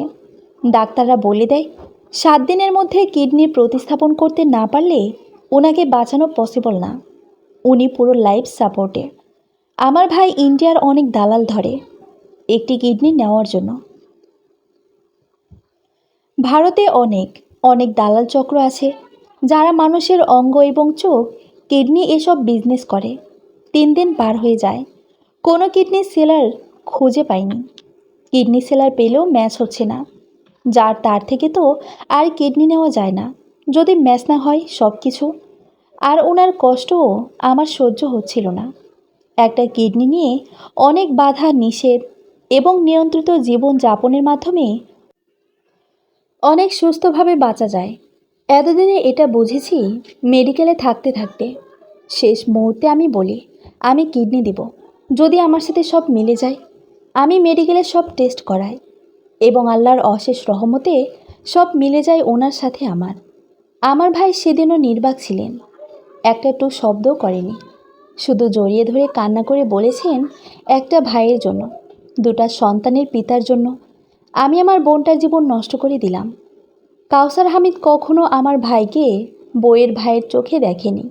ডাক্তাররা বলে দেয় 7 দিনের মধ্যে কিডনি প্রতিস্থাপন করতে না পারলে ওনাকে বাঁচানো পসিবল না। উনি পুরো লাইফ সাপোর্টে। আমার ভাই ইন্ডিয়ার অনেক দালাল ধরে একটি কিডনি নেওয়ার জন্য। ভারতে অনেক অনেক দালাল চক্র আছে যারা মানুষের অঙ্গ এবং চোখ, কিডনি এসব বিজনেস করে। 3 দিন পার হয়ে যায়, কোনো কিডনি সেলার খুঁজে পাইনি। কিডনি সেলার পেলেও ম্যাচ হচ্ছে না। যার তার থেকে তো আর কিডনি নেওয়া যায় না যদি ম্যাচ না হয় সব কিছু। আর ওনার কষ্টও আমার সহ্য হচ্ছিল না। একটা কিডনি নিয়ে অনেক বাধা নিষেধ এবং নিয়ন্ত্রিত জীবন যাপনের মাধ্যমে অনেক সুস্থভাবে বাঁচা যায়। এতদিনে এটা বুঝেছি মেডিকেলে থাকতে থাকতে। শেষ মুহূর্তে আমি বলি, আমি কিডনি দেব যদি আমার সাথে সব মিলে যায়। আমি মেডিকেলে সব টেস্ট করাই এবং আল্লাহর অশেষ রহমতে সব মিলে যায় ওনার সাথে আমার। আমার ভাই সেদিনও নির্বাক ছিলেন, একটা টু শব্দও করেনি। শুধু জড়িয়ে ধরে কান্না করে বলেছেন, একটা ভাইয়ের জন্য, 2টা সন্তানের পিতার জন্য আমি আমার বোনটার জীবন নষ্ট করে দিলাম। কাউসার হামিদ কখনো আমার ভাইকে বইয়ের ভাইয়ের চোখে দেখেনি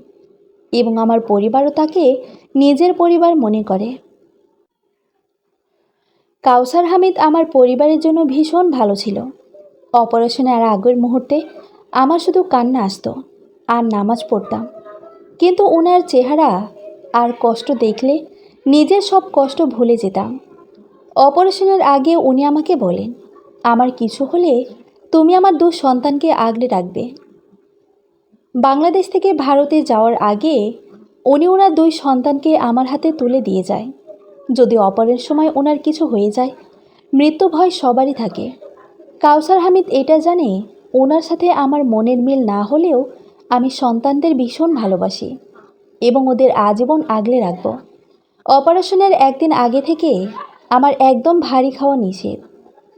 এবং আমার পরিবারও তাকে নিজের পরিবার মনে করে। কাউসার হামিদ আমার পরিবারের জন্য ভীষণ ভালো ছিল। অপারেশনের আগের মুহূর্তে আমার শুধু কান্না আসতো আর নামাজ পড়তাম, কিন্তু ওনার চেহারা আর কষ্ট দেখলে নিজের সব কষ্ট ভুলে যেতাম। অপারেশনের আগে উনি আমাকে বলেন, আমার কিছু হলে তুমি আমার 2 সন্তানকে আগলে রাখবে। বাংলাদেশ থেকে ভারতে যাওয়ার আগে উনি ওনার 2 সন্তানকে আমার হাতে তুলে দিয়ে যায়। যদি অপারেশনের সময় ওনার কিছু হয়ে যায়, মৃত্যু ভয় সবারই থাকে। কাউসার হামিদ এটা জানে ওনার সাথে আমার মনের মিল না হলেও আমি সন্তানদের ভীষণ ভালোবাসি এবং ওদের আজীবন আগলে রাখব। অপারেশনের একদিন আগে থেকে আমার একদম ভারী খাওয়া নিষেধ,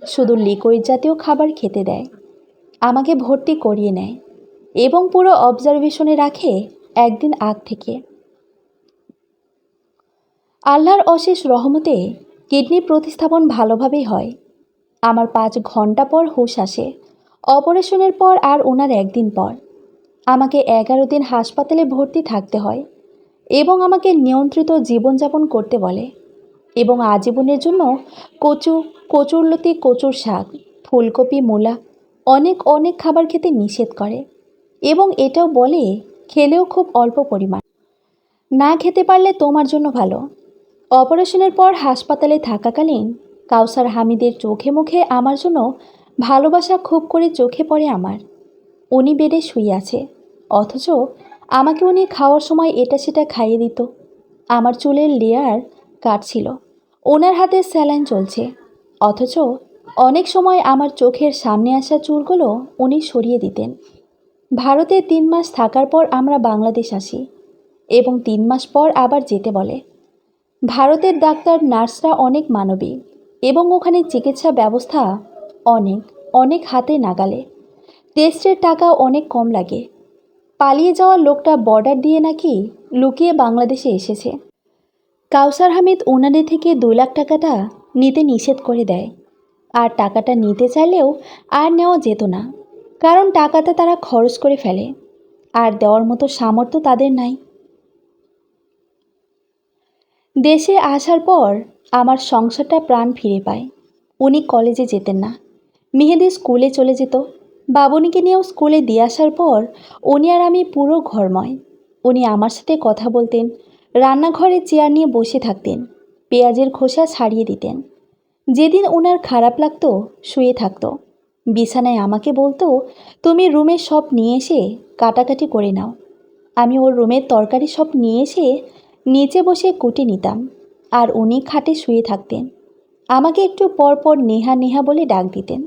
শুধু লিকুইড জাতীয় খাবার খেতে দেয়। আমাকে ভর্তি করিয়ে নেয় এবং পুরো অবজারভেশনে রাখে একদিন আগ থেকে। আল্লাহর অশেষ রহমতে কিডনি প্রতিস্থাপন ভালোভাবেই হয়। আমার 5 ঘন্টা পর হুঁশ আসে। অপারেশনের পর আর ওনার একদিন পর আমাকে 11 দিন হাসপাতালে ভর্তি থাকতে হয় এবং আমাকে নিয়ন্ত্রিত জীবনযাপন করতে বলে এবং আজীবনের জন্য কচু, কচুরলতি, কচুর শাক, ফুলকপি, মূলা অনেক অনেক খাবার খেতে নিষেধ করে এবং এটাও বলে খেলেও খুব অল্প পরিমাণ, না খেতে পারলে তোমার জন্য ভালো। অপারেশনের পর হাসপাতালে থাকাকালীন কাউসার হামিদের চোখে মুখে আমার জন্য ভালোবাসা খুব করে চোখে পড়ে আমার। উনি বেডে শুয়ে আছে, অথচ আমাকে উনি খাওয়ার সময় এটা সেটা খাইয়ে দিত। আমার চুলের লেয়ার কাটছিল, ওনার হাতে স্যালাইন চলছে, অথচ অনেক সময় আমার চোখের সামনে আসা চুলগুলো উনি সরিয়ে দিতেন। ভারতে 3 মাস থাকার পর আমরা বাংলাদেশ আসি এবং 3 মাস পর আবার যেতে বলে। ভারতের ডাক্তার নার্সরা অনেক মানবিক এবং ওখানে চিকিৎসা ব্যবস্থা অনেক অনেক হাতে নাগালে। টেস্টের টাকা অনেক কম লাগে। পালিয়ে যাওয়া লোকটা বর্ডার দিয়ে নাকি লুকিয়ে বাংলাদেশে এসেছে। কাউসার হামিদ ওনাদের থেকে 2 লাখ টাকাটা নিতে নিষেধ করে দেয়, আর টাকাটা নিতে চাইলেও আর নেওয়া যেত না, কারণ টাকাটা তারা খরচ করে ফেলে আর দেওয়ার মতো সামর্থ্য তাদের নাই। দেশে আসার পর আমার সংসারটা প্রাণ ফিরে পায়। উনি কলেজে যেতেন না, মেহেদি স্কুলে চলে যেত। বাবুনিকে নিয়েও স্কুলে দিয়ে আসার পর উনি আর আমি পুরো ঘরময়। উনি আমার সাথে কথা বলতেন, রান্নাঘরে চেয়ার নিয়ে বসে থাকতেন, পেঁয়াজের খোসা ছাড়িয়ে দিতেন। যেদিন ওনার খারাপ লাগতো শুয়ে থাকতো, বিছানায় আমাকে বলতো, তুমি রুমে সব নিয়ে এসে কাটাকাটি করে নাও। আমি ওর রুমের তরকারি সব নিয়ে এসে নিচে বসে কুটে নিতাম, আর উনি খাটে শুয়ে থাকতেন। আমাকে একটু পর পর নেহা নেহা বলে ডাক দিতেন।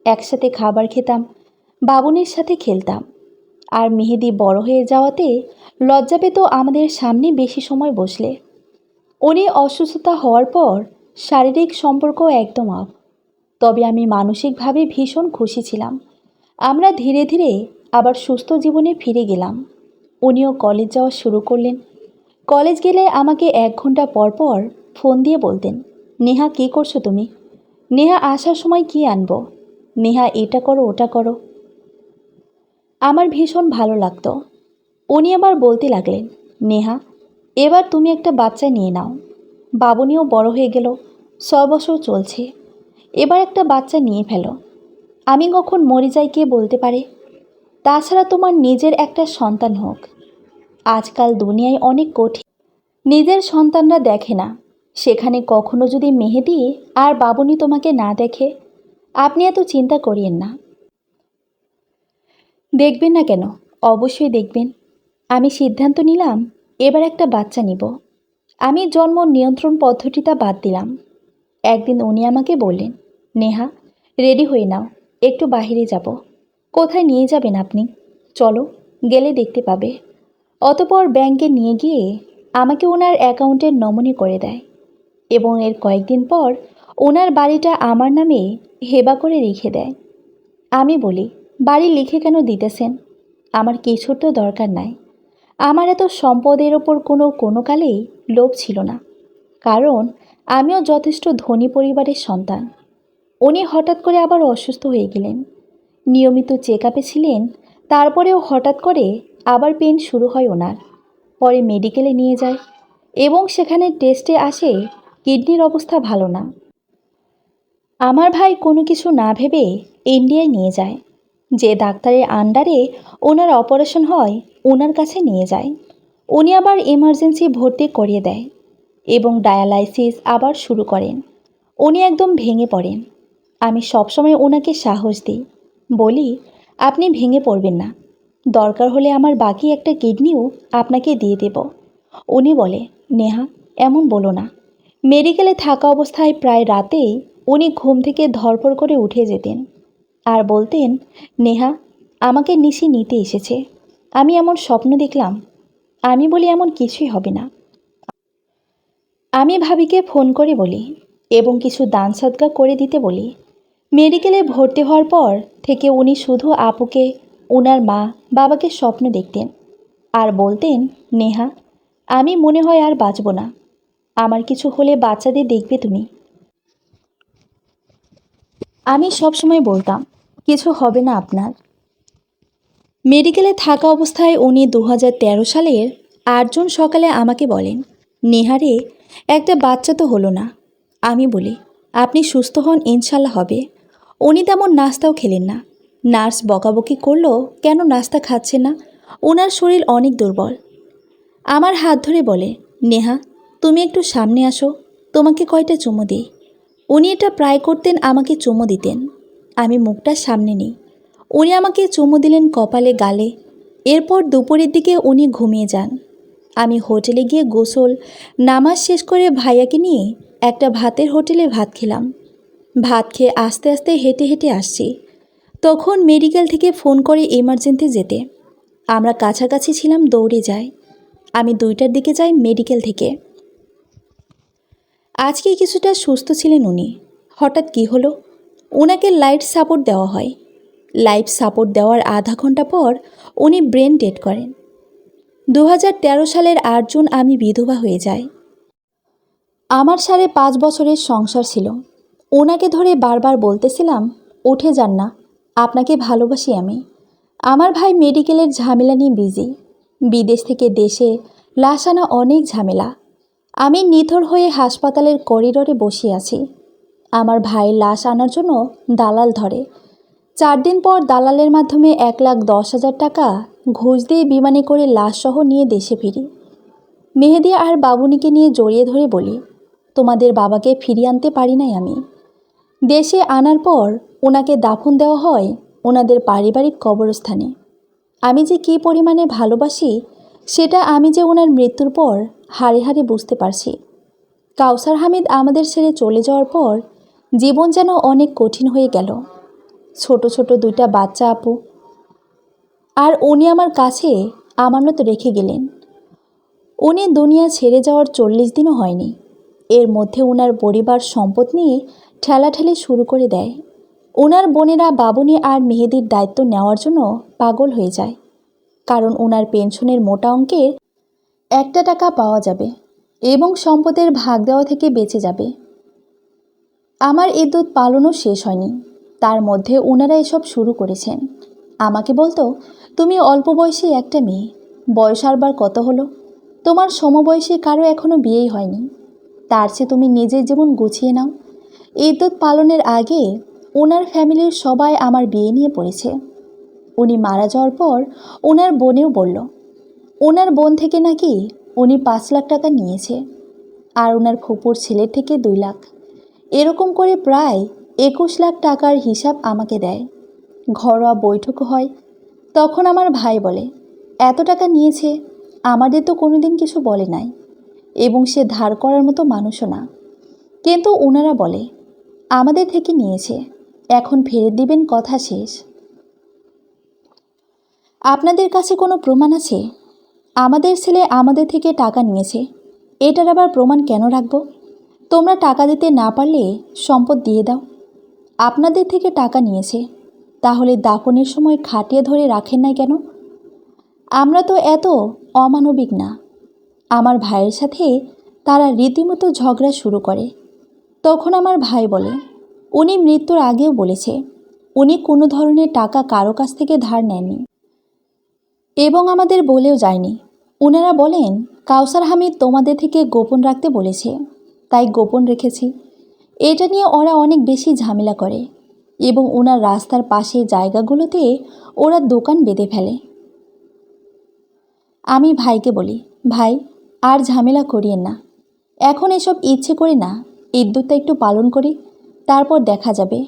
একসাথে খাবার খেতাম, বাবুনির সাথে খেলতাম। আর মেহেদি বড় হয়ে যাওয়াতে লজ্জা পেত আমাদের সামনে বেশি সময় বসলে। উনি অসুস্থতা হওয়ার পর শারীরিক সম্পর্ক একদম অফ, তবে আমি মানসিকভাবে ভীষণ খুশি ছিলাম। আমরা ধীরে ধীরে আবার সুস্থ জীবনে ফিরে গেলাম। উনিও কলেজ যাওয়া শুরু করলেন। কলেজ গেলে আমাকে 1 ঘন্টা পর পর ফোন দিয়ে বলতেন, নেহা কী করছো তুমি? নেহা আসার সময় কি আনবো? নেহা এটা করো ওটা করো। আমার ভীষণ ভালো লাগতো। উনি আবার বলতে লাগলেন, নেহা এবার তুমি একটা বাচ্চা নিয়ে নাও। বাবুনিও বড় হয়ে গেল, 6 বছর চলছে, এবার একটা বাচ্চা নিয়ে ফেলো। আমি কখন মরে যাই কে বলতে পারে? তাছাড়া তোমার নিজের একটা সন্তান হোক। আজকাল দুনিয়ায় অনেক কঠিন, নিজের সন্তানরা দেখে না, সেখানে কখনো যদি মেহেদি আর বাবুনি তোমাকে না দেখে? আপনি এত চিন্তা করিয়েন না। দেখবেন না কেন? অবশ্যই দেখবেন। আমি সিদ্ধান্ত নিলাম এবার একটা বাচ্চা নিব। আমি জন্ম নিয়ন্ত্রণ পদ্ধতিটা বাদ দিলাম। একদিন উনি আমাকে বললেন, নেহা রেডি হয়ে নাও, একটু বাইরে যাব। কোথায় নিয়ে যাবেন আপনি? চলো, গেলে দেখতে পাবে। অতপর ব্যাংকে নিয়ে গিয়ে আমাকে ওনার অ্যাকাউন্টের নমুনি করে দেয় এবং এর কয়েকদিন পর ওনার বাড়িটা আমার নামে হেবা করে রেখে দেয়। আমি বলি, বাড়ি লিখে কেন দিতেছেন? আমার কিছুর তো দরকার নাই। আমার এত সম্পদের ওপর কোনো কালেই লোভ ছিল না, কারণ আমিও যথেষ্ট ধনী পরিবারের সন্তান। উনি হঠাৎ করে আবার অসুস্থ হয়ে গেলেন। নিয়মিত চেক আপে ছিলেন, তারপরেও হঠাৎ করে আবার পেন শুরু হয় ওনার। পরে মেডিকেলে নিয়ে যায় এবং সেখানে টেস্টে আসে কিডনির অবস্থা ভালো না। আমার ভাই কোনো কিছু না ভেবে ইন্ডিয়ায় নিয়ে যায়। যে ডাক্তারের আন্ডারে ওনার অপারেশন হয় ওনার কাছে নিয়ে যায়। উনি আবার ইমার্জেন্সি ভর্তি করিয়ে দেয় এবং ডায়ালাইসিস আবার শুরু করেন। উনি একদম ভেঙে পড়েন। আমি সবসময় ওনাকে সাহস দিই, বলি, আপনি ভেঙে পড়বেন না, দরকার হলে আমার বাকি একটা কিডনিও আপনাকে দিয়ে দেব। উনি বলে, নেহা এমন বলো না। মেডিকেলে থাকা অবস্থায় প্রায় রাতেই উনি ঘুম থেকে ধরপড় করে উঠে যেতেন আর বলতেন, নেহা আমাকে নিশি নিতে এসেছে, আমি এমন স্বপ্ন দেখলাম। আমি বলি, এমন কিছুই হবে না। আমি ভাবিকে ফোন করে বলি এবং কিছু দান সদকা করে দিতে বলি। মেডিকেলে ভর্তি হওয়ার পর থেকে উনি শুধু আপুকে, ওনার মা বাবাকে স্বপ্ন দেখতেন আর বলতেন, নেহা, আমি মনে হয় আর বাঁচব না। আমার কিছু হলে বাচ্চাদের দেখবে তুমি। আমি সবসময় বলতাম, কিছু হবে না আপনার। মেডিকেলে থাকা অবস্থায় উনি 2013 সালের 8 জুন সকালে আমাকে বলেন, নেহারে, একটা বাচ্চা তো হলো না। আমি বলি, আপনি সুস্থ হন, ইনশাল্লাহ হবে। উনি তেমন নাস্তাও খেলেন না। নার্স বকাবকি করলো, কেন নাস্তা খাচ্ছে না, ওনার শরীর অনেক দুর্বল। আমার হাত ধরে বলে, নেহা, তুমি একটু সামনে আসো, তোমাকে কয়টা চুমো দিই। উনি এটা প্রায় করতেন, আমাকে চুমো দিতেন। আমি মুখটা সামনে নিই। উনি আমাকে চুমু দিলেন কপালে, গালে। এরপর দুপুরের দিকে উনি ঘুমিয়ে যান। আমি হোটেলে গিয়ে গোসল নামাজ শেষ করে ভাইয়াকে নিয়ে একটা ভাতের হোটেলে ভাত খেলাম। ভাত খেয়ে আস্তে আস্তে হেঁটে হেঁটে আসছি। তখন মেডিকেল থেকে ফোন করে এমার্জেন্সি যেতে। আমরা কাছাকাছি ছিলাম, দৌড়ে যাই। আমি 2টার দিকে যাই মেডিকেল থেকে। আজকে কিছুটা সুস্থ ছিলেন উনি। হঠাৎ কি হলো, ওনাকে লাইফ সাপোর্ট দেওয়া হয়। লাইফ সাপোর্ট দেওয়ার আধা ঘন্টা পর উনি ব্রেন ডেড করেন। 2013 সালের 8 জুন আমি বিধবা হয়ে যাই। আমার 5.5 বছরের সংসার ছিল। ওনাকে ধরে বারবার বলতেছিলাম, উঠে যান না, আপনাকে ভালোবাসি আমি। আমার ভাই মেডিকেলের ঝামেলা নিয়ে বিজি। বিদেশ থেকে দেশে লাশ আনা অনেক ঝামেলা। আমি নিথর হয়ে হাসপাতালের করিডোরে বসে আছি। আমার ভাইয়ের লাশ আনার জন্য দালাল ধরে। 4 দিন পর দালালের মাধ্যমে 1,10,000 টাকা ঘুষ দিয়ে বিমানে করে লাশসহ নিয়ে দেশে ফিরি। মেহেদি আর বাবুনিকে নিয়ে জড়িয়ে ধরে বলি, তোমাদের বাবাকে ফিরিয়ে আনতে পারি নাই আমি। দেশে আনার পর ওনাকে দাফন দেওয়া হয় ওনাদের পারিবারিক কবরস্থানে। আমি যে কী পরিমাণে ভালোবাসি সেটা আমি যে ওনার মৃত্যুর পর হাড়ে হাড়ে বুঝতে পারছি। কাউসার হামিদ আমাদের ছেড়ে চলে যাওয়ার পর জীবন যেন অনেক কঠিন হয়ে গেল। ছোট ছোট 2টা বাচ্চা আপু, আর উনি আমার কাছে আমানত রেখে গেলেন। উনি দুনিয়া ছেড়ে যাওয়ার 40 দিনও হয়নি। এর মধ্যে ওনার পরিবার সম্পদ নিয়ে ঠেলাঠেলি শুরু করে দেয়। ওনার বোনেরা বাবুনি আর মেহেদির দায়িত্ব নেওয়ার জন্য পাগল হয়ে যায়, কারণ ওনার পেনশনের মোটা অঙ্কের 1 টাকা পাওয়া যাবে এবং সম্পদের ভাগ দেওয়া থেকে বেঁচে যাবে। আমার ইদ্যুৎ পালনও শেষ হয়নি, তার মধ্যে ওনারা এসব শুরু করেছেন। আমাকে বলতো, তুমি অল্প বয়সী একটা মেয়ে, বয়স আরবার কত হলো, তোমার সমবয়সী কারো এখনও বিয়েই হয়নি, তার চেয়ে তুমি নিজের জীবন গুছিয়ে নাও। ইদ্যুৎ পালনের আগে ওনার ফ্যামিলির সবাই আমার বিয়ে নিয়ে পড়েছে। উনি মারা যাওয়ার পর ওনার বোনেও বলল, ওনার বোন থেকে নাকি উনি 5 লাখ টাকা নিয়েছে, আর ওনার ফুপুর ছেলের থেকে 2 লাখ। এরকম করে প্রায় 21 লাখ টাকার হিসাব আমাকে দেয়। ঘরোয়া বৈঠক হয়। তখন আমার ভাই বলে, এত টাকা নিয়েছে, আমাদের তো কোনোদিন কিছু বলে নাই, এবং সে ধার করার মতো মানুষও না। কিন্তু ওনারা বলে, আমাদের থেকে নিয়েছে, এখন ফেরত দিবেন, কথা শেষ। আপনাদের কাছে কোনো প্রমাণ আছে? আমাদের ছেলে আমাদের থেকে টাকা নিয়েছে, এটার আবার প্রমাণ কেন রাখবো? তোমরা টাকা দিতে না পারলে সম্পদ দিয়ে দাও। আপনাদের থেকে টাকা নিয়েছে, তাহলে দাফনের সময় খাটিয়ে ধরে রাখেন নাই কেন? আমরা তো এত অমানবিক না। আমার ভাইয়ের সাথে তারা রীতিমতো ঝগড়া শুরু করে। তখন আমার ভাই বলে, উনি মৃত্যুর আগেও বলেছে উনি কোনো ধরনের টাকা কারো কাছ থেকে ধার নেননি, এবং আমাদের বলেও যায়নি। ওনারা বলেন, কাউসার হামিদ তোমাদের থেকে গোপন রাখতে বলেছে, তাই গোপন রেখেছি। এটা নিয়ে ওরা অনেক বেশি ঝামেলা করে, এবং ওনার রাস্তার পাশে জায়গাগুলোতে ওরা দোকান বেঁধে ফেলে। আমি ভাইকে বলি, ভাই আর ঝামেলা করিয়েন না, এখন এসব ইচ্ছে করে না, ইদ্যুৎটা একটু পালন করি, তারপর দেখা যাবে।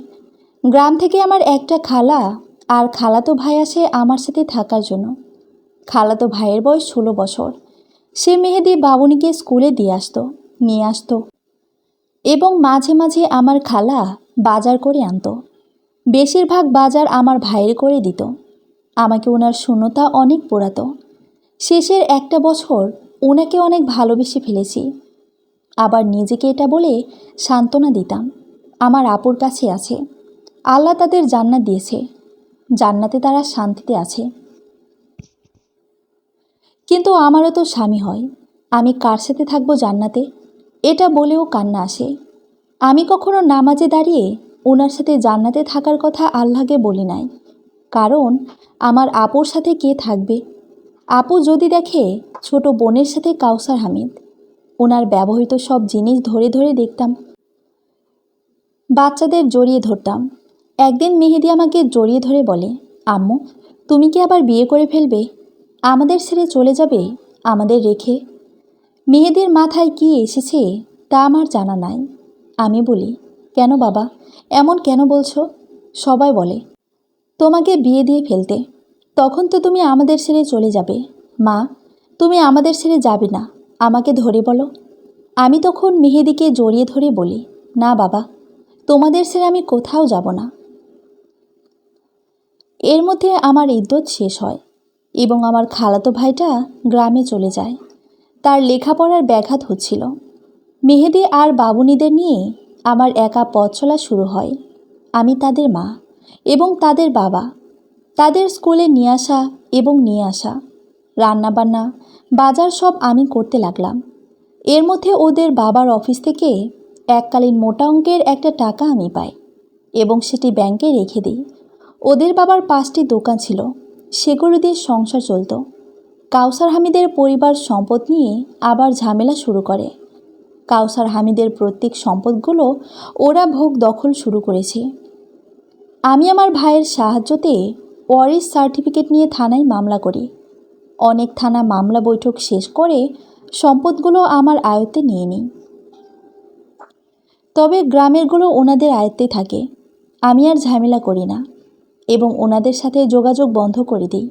গ্রাম থেকে আমার একটা খালা আর খালাতো ভাই আসে আমার সাথে থাকার জন্য। খালাতো ভাইয়ের বয়স 16 বছর। সে মেহেদি বাবুনিকে স্কুলে দিয়ে আসতো, নিয়ে আসতো, এবং মাঝে মাঝে আমার খালা বাজার করে আনতো। বেশিরভাগ বাজার আমার ভাইয়ের করে দিত। আমাকে ওনার শূন্যতা অনেক পোড়াতো। শেষের একটা বছর ওনাকে অনেক ভালোবেসে ফেলেছি। আবার নিজেকে এটা বলে সান্ত্বনা দিতাম, আমার আপুর কাছে আছে, আল্লাহ তাদের জান্নাত দিয়েছে, জান্নাতে তারা শান্তিতে আছে। কিন্তু আমারও তো স্বামী হয়, আমি কার সাথে থাকবো জান্নাতে? এটা বলেও কান্না আসে। আমি কখনো নামাজে দাঁড়িয়ে ওনার সাথে জান্নাতে থাকার কথা আল্লাহকে বলি নাই, কারণ আমার আপুর সাথে কে থাকবে? আপু যদি দেখে ছোট বোনের সাথে কাউসার হামিদ, ওনার ব্যবহৃত সব জিনিস ধরে ধরে দেখতাম, বাচ্চাদের জড়িয়ে ধরতাম। একদিন মেহেদি আমাকে জড়িয়ে ধরে বলে, আম্মু তুমি কি আবার বিয়ে করে ফেলবে? আমাদের ছেড়ে চলে যাবে আমাদের রেখে? মেহেদির মাথায় কি এসেছে তা আমার জানা নাই। আমি বলি, কেন বাবা, এমন কেন বলছো? সবাই বলে তোমাকে বিয়ে দিয়ে ফেলতে, তখন তো তুমি আমাদের ছেড়ে চলে যাবে। মা, তুমি আমাদের ছেড়ে যাবে না, আমাকে ধরে বলো। আমি তখন মেহেদিকে জড়িয়ে ধরে বলি, না বাবা, তোমাদের ছেড়ে আমি কোথাও যাব না। এর মধ্যে আমার ইদ্যত শেষ হয় এবং আমার খালাতো ভাইটা গ্রামে চলে যায়। তার লেখাপড়ার ব্যাঘাত হচ্ছিল। মেহেদি আর বাবুনিদের নিয়ে আমার একা পথ চলা শুরু হয়। আমি তাদের মা এবং তাদের বাবা। তাদের স্কুলে নিয়ে আসা এবং নিয়ে আসা, রান্নাবান্না, বাজার সব আমি করতে লাগলাম। এর মধ্যে ওদের বাবার অফিস থেকে এককালীন মোটা অঙ্কের একটা টাকা আমি পাই এবং সেটি ব্যাংকে রেখে দিই। ওদের বাবার 5টি দোকান ছিল, সেগুলো দিয়ে সংসার চলত। কাউসার হামিদের পরিবার সম্পদ নিয়ে আবার ঝামেলা শুরু করে। কাউসার হামিদের প্রত্যেক সম্পদগুলো ওরা ভোগ দখল শুরু করেছে। আমি আমার ভাইয়ের সাহায্যতে ওয়ারিশ সার্টিফিকেট নিয়ে থানায় মামলা করি। অনেক থানা মামলা বৈঠক শেষ করে সম্পদগুলো আমার আয়ত্তে নিয়ে নিই। তবে গ্রামেরগুলো ওনাদের আয়ত্তে থাকে। আমি আর ঝামেলা করি না এবং ওনাদের সাথে যোগাযোগ বন্ধ করে দিই।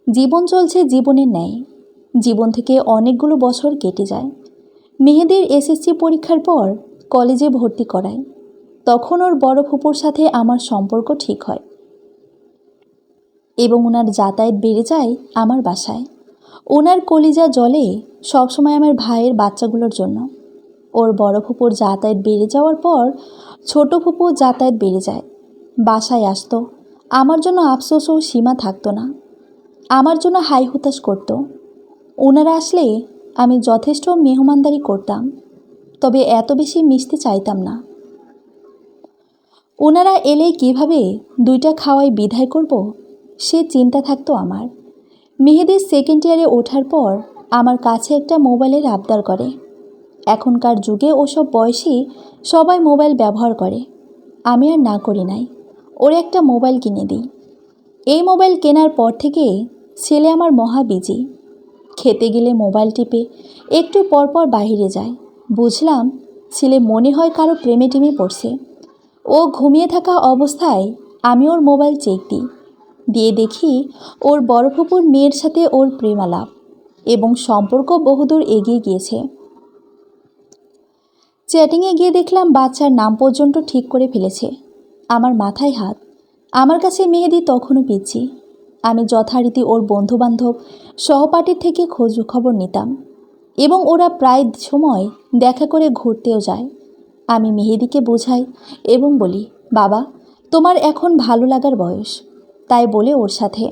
জীবন চলছে জীবনের ন্যায়। জীবন থেকে অনেকগুলো বছর কেটে যায়। মেহেদির এসএসসি পরীক্ষার পর কলেজে ভর্তি করায়। তখন ওর বড় ফুপুর সাথে আমার সম্পর্ক ঠিক হয় এবং ওনার যাতায়াত বেড়ে যায় আমার বাসায়। ওনার কলিজা জ্বলে সবসময় আমার ভাইয়ের বাচ্চাগুলোর জন্য। ওর বড় ফুপুর যাতায়াত বেড়ে যাওয়ার পর ছোট ফুপুর যাতায়াত বেড়ে যায়। বাসায় আসতো, আমার জন্য আফসোসও সীমা থাকতো না। আমার জন্য হাই হুতাশ করত। ওনারা আসলে আমি যথেষ্ট মেহমানদারি করতাম, তবে এত বেশি মিশতে চাইতাম না। ওনারা এলে কিভাবে 2টা খাওয়াই বিদায় করব, সে চিন্তা থাকতো আমার। মেহেদির সেকেন্ড ইয়ারে ওঠার পর আমার কাছে একটা মোবাইলের আবদার করে। এখনকার যুগে ওসব বয়সী সবাই মোবাইল ব্যবহার করে। আমি আর না করি নাই, ওর একটা মোবাইল কিনে দিই। এই মোবাইল কেনার পর থেকে ছেলে আমার মহা বিজি। খেতে গেলে মোবাইল টিপে একটু পরপর বাইরে যায়। বুঝলাম ছেলে মনে হয় কারো প্রেমে টেমে পড়ছে। ও ঘুমিয়ে থাকা অবস্থায় আমি ওর মোবাইল চেক দিই, দিয়ে দেখি ওর বড় ফুপুর মেয়ের সাথে ওর প্রেমালাপ এবং সম্পর্ক বহুদূর এগিয়ে গিয়েছে। চ্যাটিংয়ে গিয়ে দেখলাম বাচ্চার নাম পর্যন্ত ঠিক করে ফেলেছে। আমার মাথায় হাত। আমার কাছে মেহেদি তখনও পিচ্ছি। আমি যথারীতি ওর বন্ধুবান্ধব সহপাঠীর থেকে খোঁজ খবর নিতাম এবং ওরা প্রায় সময় দেখা করে ঘুরতেও যায়। আমি মেহেদিকে বোঝাই এবং বলি, বাবা, তোমার এখন ভালো লাগার বয়স, তাই বলে ওর সাথে।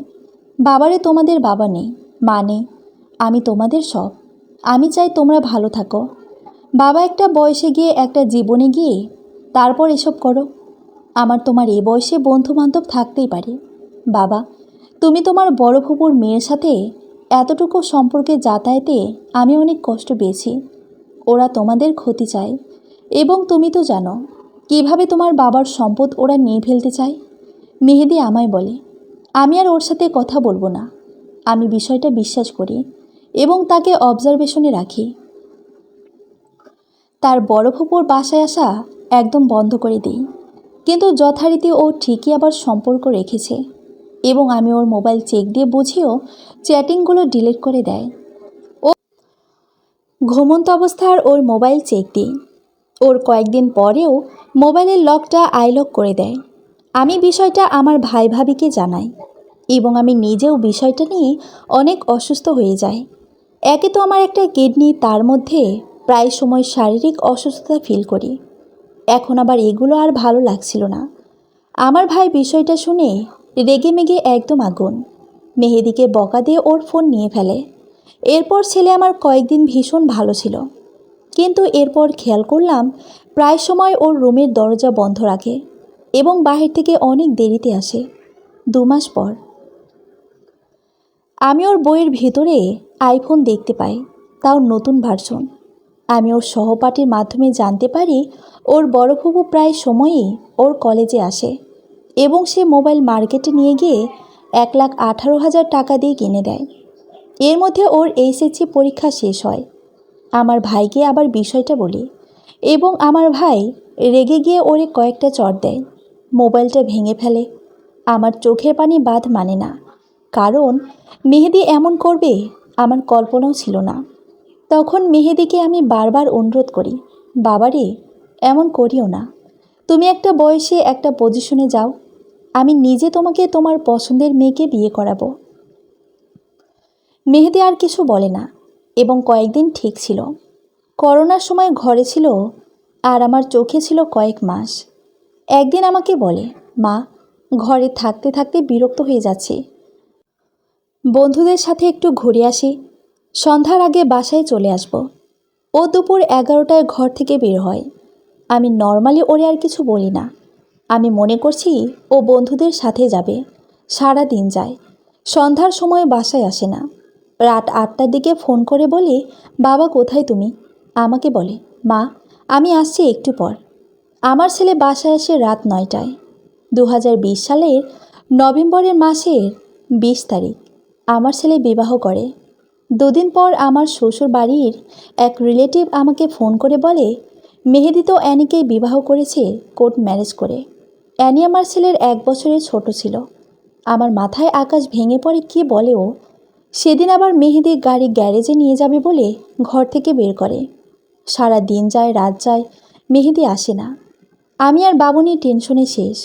বাবারে তোমাদের বাবা নেই, মা নেই, আমি তোমাদের সব। আমি চাই তোমরা ভালো থাকো। বাবা একটা বয়সে গিয়ে একটা জীবনে গিয়ে তারপর এসব করো। আমার তোমার এ বয়সে বন্ধু বান্ধব থাকতেই পারে। বাবা, তুমি তোমার বড় ফুপুর মেয়ের সাথে এতটুকু সম্পর্কে যাতায়াতে আমি অনেক কষ্ট পেয়েছি। ওরা তোমাদের ক্ষতি চায় এবং তুমি তো জানো কিভাবে তোমার বাবার সম্পদ ওরা নিয়ে ফেলতে চায়। মেহেদি আমায় বলে, আমি আর ওর সাথে কথা বলবো না। আমি বিষয়টা বিশ্বাস করি এবং তাকে অবজারভেশনে রাখি। তার বড় ফুপুর বাসায় আসা একদম বন্ধ করে দিই, কিন্তু যথারীতি ও ঠিকই আবার সম্পর্ক রেখেছে এবং আমি ওর মোবাইল চেক দিয়ে বুঝিয়েও চ্যাটিংগুলো ডিলিট করে দেয়। ও ঘুমন্ত অবস্থার ওর মোবাইল চেক দিই। ওর কয়েকদিন পরেও মোবাইলের লকটা আইলক করে দেয়। আমি বিষয়টা আমার ভাই ভাবিকে জানাই এবং আমি নিজেও বিষয়টা নিয়ে অনেক অসুস্থ হয়ে যাই। একে তো আমার একটা কিডনি, তার মধ্যে প্রায় সময় শারীরিক অসুস্থতা ফিল করি। এখন আবার এগুলো আর ভালো লাগছিল না। আমার ভাই বিষয়টা শুনে রেগে মেগে একদম আগুন। মেহেদিকে বকা দিয়ে ওর ফোন নিয়ে ফেলে। এরপর ছেলে আমার কয়েকদিন ভীষণ ভালো ছিল, কিন্তু এরপর খেয়াল করলাম প্রায় সময় ওর রুমের দরজা বন্ধ রাখে এবং বাহির থেকে অনেক দেরিতে আসে। 2 মাস পর আমি ওর বইয়ের ভিতরে আইফোন দেখতে পাই, তাও নতুন ভার্সন। আমি ওর সহপাঠীর মাধ্যমে জানতে পারি ওর বড় ফুফু প্রায় সময়ই ওর কলেজে আসে এবং সে মোবাইল মার্কেটে নিয়ে গিয়ে 1,18,000 টাকা দিয়ে কিনে দেয়। এর মধ্যে ওর এইচএসসি পরীক্ষা শেষ হয়। আমার ভাইকে আবার বিষয়টা বলি এবং আমার ভাই রেগে গিয়ে ওরে কয়েকটা চড় দেয়, মোবাইলটা ভেঙে ফেলে। আমার চোখের পানি বাঁধ মানে না, কারণ মেহেদি এমন করবে আমার কল্পনাও ছিল না। তখন মেহেদিকে আমি বারবার অনুরোধ করি, বাবারে এমন করিও না, তুমি একটা বয়সে একটা পজিশনে যাও, আমি নিজে তোমাকে তোমার পছন্দের মেয়েকে বিয়ে করাবো। মেহেদি আর কিছু বলে না এবং কয়েকদিন ঠিক ছিল। করোনার সময় ঘরে ছিল আর আমার চোখে ছিল কয়েক মাস। একদিন আমাকে বলে, মা, ঘরে থাকতে থাকতে বিরক্ত হয়ে যাচ্ছি, বন্ধুদের সাথে একটু ঘুরে আসি, সন্ধ্যার আগে বাসায় চলে আসব। ও দুপুর 11টায় ঘর থেকে বের হয়। আমি নর্মালি ওরে আর কিছু বলি না। আমি মনে করছি ও বন্ধুদের সাথে যাবে। সারা দিন যায়, সন্ধ্যার সময় বাসায় আসে না। রাত 8টার দিকে ফোন করে বলি, বাবা কোথায় তুমি? আমাকে বলে, মা আমি আসছি একটু পর। আমার ছেলে বাসায় আসে রাত 9টায়। 2020 সালের নভেম্বরের মাসের 20 তারিখ আমার ছেলে বিবাহ করে। 2 দিন পর আমার শ্বশুর বাড়ির এক রিলেটিভ আমাকে ফোন করে বলে, মেহেদি তো অ্যানিকে বিবাহ করেছে কোর্ট ম্যারেজ করে। অ্যানি আমার ছেলের 1 বছরের ছোট ছিল। আমার মাথায় আকাশ ভেঙে পড়ে, কি বলে ও? সেদিন আবার মেহেদি গাড়ি গ্যারেজে নিয়ে যাবে বলে ঘর থেকে বের করে। সারা দিন যায় রাত যায়, মেহেদি আসে না। আমি আর বাবুনি টেনশনে শেষ।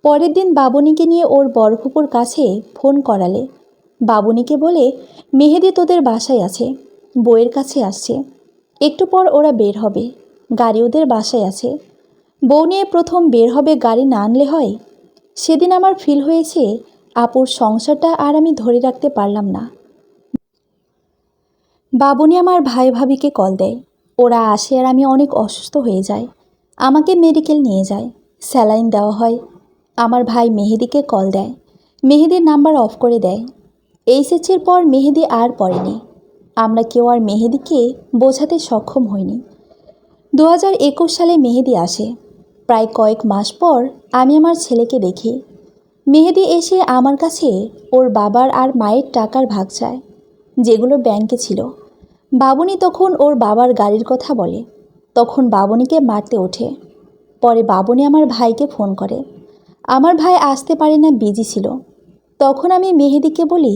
পরের দিন বাবুনিকে নিয়ে ওর বড় ফুপুর কাছে ফোন করালে বাবুনিকে বলে, মেহেদি তোদের বাসায় আছে, বউয়ের কাছে আসছে, একটু পর ওরা বের হবে, গাড়ি ওদের বাসায় আছে। বউ নিয়ে প্রথম বের হবে, গাড়ি না আনলে হয়? সেদিন আমার ফিল হয়েছে আপুর সংসারটা আর আমি ধরে রাখতে পারলাম না। বাবুনি আমার ভাই ভাবিকে কল দেয়, ওরা আসে আর আমি অনেক অসুস্থ হয়ে যাই। আমাকে মেডিকেল নিয়ে যায়, স্যালাইন দেওয়া হয়। আমার ভাই মেহেদিকে কল দেয়, মেহেদির নাম্বার অফ করে দেয়। এইচএসসির পর মেহেদি আর পড়েনি। আমরা কেউ আর মেহেদিকে বোঝাতে সক্ষম হইনি। 2021 সালে মেহেদি আসে। প্রায় কয়েক মাস পর আমি আমার ছেলেকে দেখি। মেহেদি এসে আমার কাছে ওর বাবার আর মায়ের টাকার ভাগ চায়, যেগুলো ব্যাংকে ছিল। বাবুনি তখন ওর বাবার গাড়ির কথা বলে, তখন বাবুনিকে মারতে ওঠে। পরে বাবুনি আমার ভাইকে ফোন করে। আমার ভাই আসতে পারে না, বিজি ছিল। তখন আমি মেহেদিকে বলি,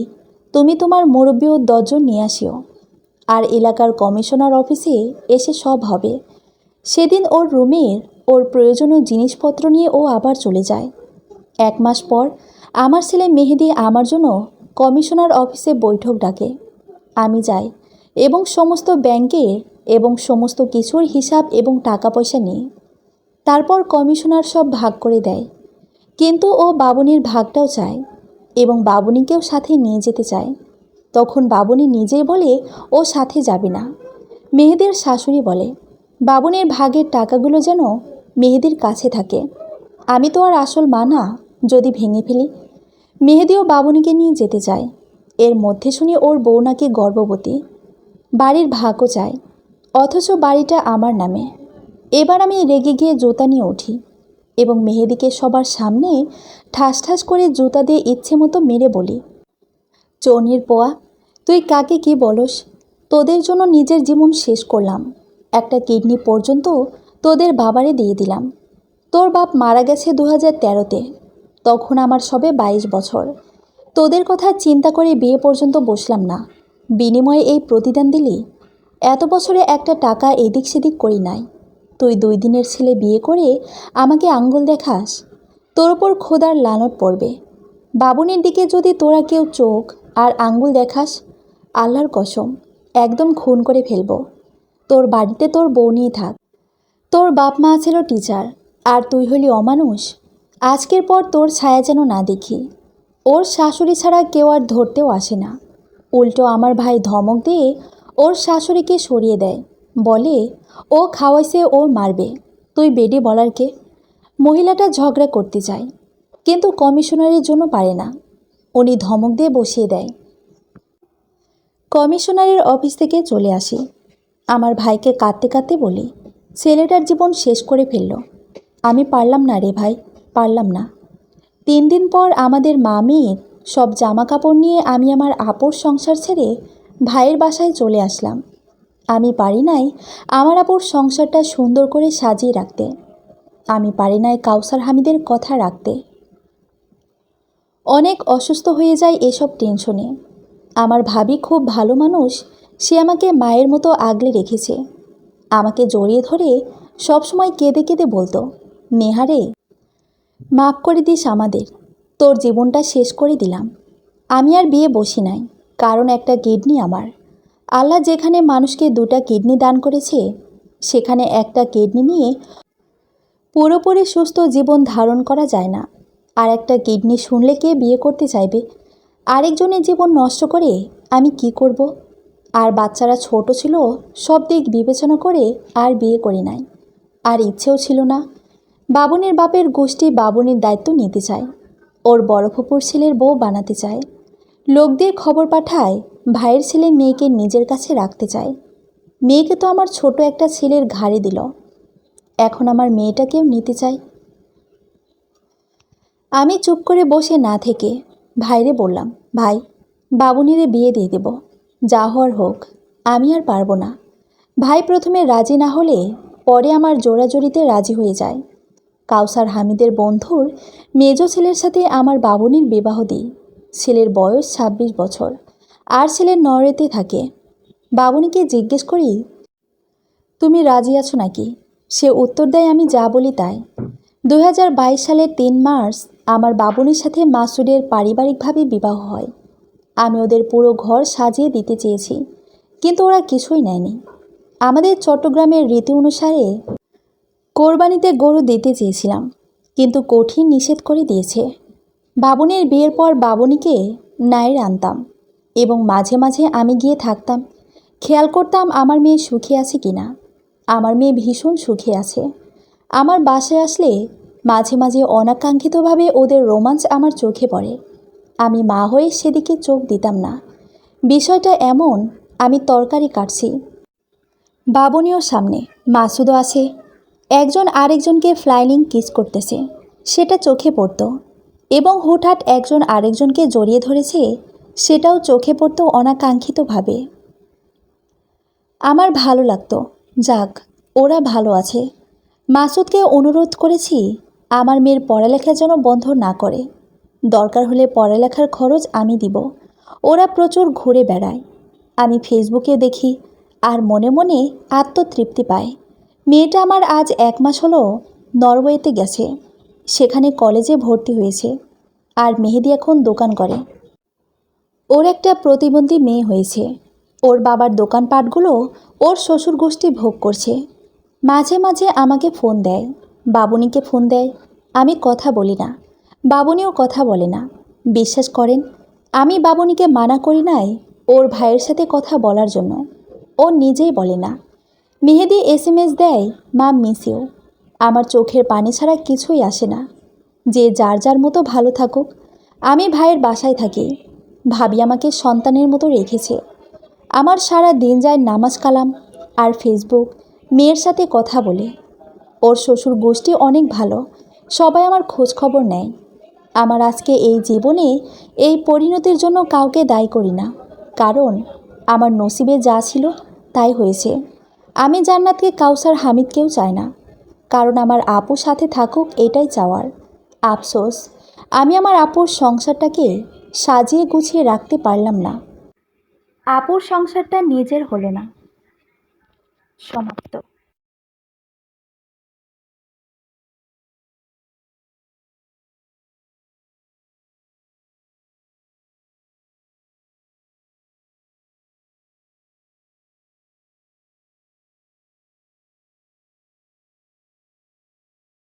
তুমি তোমার মুরব্বী ও 10 জন নিয়ে আসিও, আর এলাকার কমিশনার অফিসে এসে সব হবে। সেদিন ওর রুমের ওর প্রয়োজনীয় জিনিসপত্র নিয়ে ও আবার চলে যায়। 1 মাস পর আমার ছেলে মেহেদি আমার জন্য কমিশনার অফিসে বৈঠক ডাকে। আমি যাই এবং সমস্ত ব্যাংকের এবং সমস্ত কিছুর হিসাব এবং টাকা পয়সা নিই। তারপর কমিশনার সব ভাগ করে দেয়, কিন্তু ও বাবুনির ভাগটাও চায় এবং বাবুনিকেও সাথে নিয়ে যেতে চায়। তখন বাবুনি নিজেই বলে ও সাথে যাবে না। মেহেদির শাশুড়ি বলে, বাবুনির ভাগের টাকাগুলো যেন মেহেদির কাছে থাকে। আমি তো আর আসল মা না, যদি ভেঙে ফেলি। মেহেদিও বাবুনিকে নিয়ে যেতে চায়। এর মধ্যে শুনি ওর বউ নাকি গর্ভবতী, বাড়ির ভাগও চায়, অথচ বাড়িটা আমার নামে। এবার আমি রেগে গিয়ে জুতা নিয়ে উঠি এবং মেহেদিকে সবার সামনে ঠাস ঠাস করে জুতা দিয়ে ইচ্ছে মতো মেরে বলি, চনির পোয়া, তুই কাকে কি বলস? তোদের জন্য নিজের জীবন শেষ করলাম, একটা কিডনি পর্যন্ত তোদের বাবারে দিয়ে দিলাম। তোর বাপ মারা গেছে 2013-তে, তখন আমার সবে 22 বছর। তোদের কথা চিন্তা করে বিয়ে পর্যন্ত বসলাম না, বিনিময়ে এই প্রতিদান দিলি? এত বছরে একটা টাকা এদিক সেদিক করি নাই। তুই 2 দিনের ছেলে বিয়ে করে আমাকে আঙ্গুল দেখাস? তোর ওপর খোদার লানত পড়বে। বাবুনির দিকে যদি তোরা কেউ চোখ আর আঙ্গুল দেখাস, আল্লাহর কসম একদম খুন করে ফেলবো। তোর বাড়িতে তোর বউ নিয়ে থাক। তোর বাপ মা ছিল টিচার আর তুই হলি অমানুষ। আজকের পর তোর ছায়া যেন না দেখি। ওর শাশুড়ি ছাড়া কেউ আর ধরতেও আসে না। উল্টো আমার ভাই ধমক দিয়ে ওর শাশুড়িকে সরিয়ে দেয়, বলে ও খাওয়াইছে, ও মারবে, তুই বেডি বলার কে। মহিলাটা ঝগড়া করতে চায়, কিন্তু কমিশনারের জন্য পারে না। উনি ধমক দিয়ে বসিয়ে দেয়। কমিশনারের অফিস থেকে চলে আসি। আমার ভাইকে কাঁদতে কাঁদতে বলি, ছেলেটার জীবন শেষ করে ফেলল। আমি পারলাম না রে ভাই, পারলাম না। 3 দিন পর আমাদের মা মেয়ের সব জামা কাপড় নিয়ে আমি আমার আপুর সংসার ছেড়ে ভাইয়ের বাসায় চলে আসলাম। আমি পারি নাই আমার আপুর সংসারটা সুন্দর করে সাজিয়ে রাখতে। আমি পারি নাই কাউসার হামিদের কথা রাখতে। অনেক অসুস্থ হয়ে যায় এসব টেনশনে। আমার ভাবি খুব ভালো মানুষ, সে আমাকে মায়ের মতো আগলে রেখেছে। আমাকে জড়িয়ে ধরে সবসময় কেঁদে কেঁদে বলতো, নেহারে মাফ করে দিস আমাদের, তোর জীবনটা শেষ করে দিলাম। আমি আর বিয়ে বসি নাই, কারণ একটা কিডনি আমার। আল্লাহ যেখানে মানুষকে 2টা কিডনি দান করেছে, সেখানে একটা কিডনি নিয়ে পুরোপুরি সুস্থ জীবন ধারণ করা যায় না। আর একটা কিডনি শুনলে কে বিয়ে করতে চাইবে? আরেকজনের জীবন নষ্ট করে আমি কি করব? আর বাচ্চারা ছোট ছিল, সব দিক বিবেচনা করে আর বিয়ে করি নাই। আর ইচ্ছেও ছিল না। বাবুনের বাপের গোষ্ঠী বাবুনের দায়িত্ব নিতে চায়, ওর বড় ফুপুর ছেলের বউ বানাতে চায়। লোক দিয়ে খবর পাঠায় ভাইয়ের ছেলে মেয়েকে নিজের কাছে রাখতে চায়। মেয়েকে তো আমার ছোট একটা ছেলের ঘাড়ে দিল, এখন আমার মেয়েটাকেও নিতে চায়। আমি চুপ করে বসে না থেকে ভাইরে বললাম, ভাই বাবুনিরে বিয়ে দিয়ে দেব, যা হওয়ার হোক, আমি আর পারবো না। ভাই প্রথমে রাজি না হলে পরে আমার জোড়াজড়িতে রাজি হয়ে যায়। কাউসার হামিদের বন্ধুর মেজ ছেলের সাথে আমার বাবুনির বিবাহ দিই। ছেলের বয়স 26 বছর, আর ছেলের নড়েতে থাকে। বাবুনিকে জিজ্ঞেস করি, তুমি রাজি আছো নাকি? সে উত্তর দেয়, আমি যা বলি তাই। 2022 সালের 3 মার্চ আমার বাবুনির সাথে মাসুদের পারিবারিকভাবে বিবাহ হয়। আমি ওদের পুরো ঘর সাজিয়ে দিতে চেয়েছি, কিন্তু ওরা কিছুই নেয়নি। আমাদের চট্টগ্রামের রীতি অনুসারে কোরবানিতে গরু দিতে চেয়েছিলাম, কিন্তু কঠিন নিষেধ করে দিয়েছে। বাবুনির বিয়ের পর বাবুনিকে নায়ের আনতাম এবং মাঝে মাঝে আমি গিয়ে থাকতাম, খেয়াল করতাম আমার মেয়ে সুখে আছে কিনা। আমার মেয়ে ভীষণ সুখে আছে। আমার বাসায় আসলে মাঝে মাঝে অনাকাঙ্ক্ষিতভাবে ওদের রোমাঞ্চ আমার চোখে পড়ে। আমি মা হয়ে সেদিকে চোখ দিতাম না। বিষয়টা এমন, আমি তরকারি কাটছি, বাবুনিও সামনে, মাসুদও আছে, একজন আরেকজনকে ফ্লাইং কিস করতেছে, সেটা চোখে পড়তো। এবং হুটহাট একজন আরেকজনকে জড়িয়ে ধরেছে, সেটাও চোখে পড়তো অনাকাঙ্ক্ষিতভাবে। আমার ভালো লাগতো, যাক ওরা ভালো আছে। মাসুদকে অনুরোধ করেছি আমার মেয়ের পড়ালেখা যেন বন্ধ না করে, দরকার হলে পড়ালেখার খরচ আমি দিব। ওরা প্রচুর ঘুরে বেড়ায়, আমি ফেসবুকে দেখি আর মনে মনে আত্মতৃপ্তি পায়। মেয়েটা আমার আজ 1 মাস হলো নরওয়েতে গেছে, সেখানে কলেজে ভর্তি হয়েছে। আর মেহেদি এখন দোকান করে। ওর একটা প্রতিবন্ধী মেয়ে হয়েছে। ওর বাবার দোকানপাটগুলো ওর শ্বশুর গোষ্ঠী ভোগ করছে। মাঝে মাঝে আমাকে ফোন দেয়, বাবুনিকে ফোন দেয়। আমি কথা বলি না, বাবুনিও কথা বলে না। বিশ্বাস করেন, আমি বাবুনিকে মানা করি নাই ওর ভাইয়ের সাথে কথা বলার জন্য, ও নিজেই বলে না। মেহেদি SMS দেয়, মা মিস ইউ। আমার চোখের পানি ছাড়া কিছুই আসে না। যে যার যার মতো ভালো থাকুক। আমি ভাইয়ের বাসায় থাকি, ভাবি আমাকে সন্তানের মতো রেখেছে। আমার সারা দিন যায় নামাজ কালাম আর ফেসবুক, মেয়ের সাথে কথা বলে। ওর শ্বশুর গোষ্ঠী অনেক ভালো, সবাই আমার খোঁজ খবর নেয়। আমার আজকে এই জীবনে এই পরিণতির জন্য কাউকে দায়ী করি না, কারণ আমার নসিবে যা ছিল তাই হয়েছে। আমি জান্নাতকে কাউসার হামিদকেও চাই না, কারণ আমার আপু সাথে থাকুক, এটাই চাওয়ার। আফসোস, আমি আমার আপুর সংসারটাকে সাজিয়ে গুছিয়ে রাখতে পারলাম না। আপুর সংসারটা নিজের হলো না। সমাপ্ত।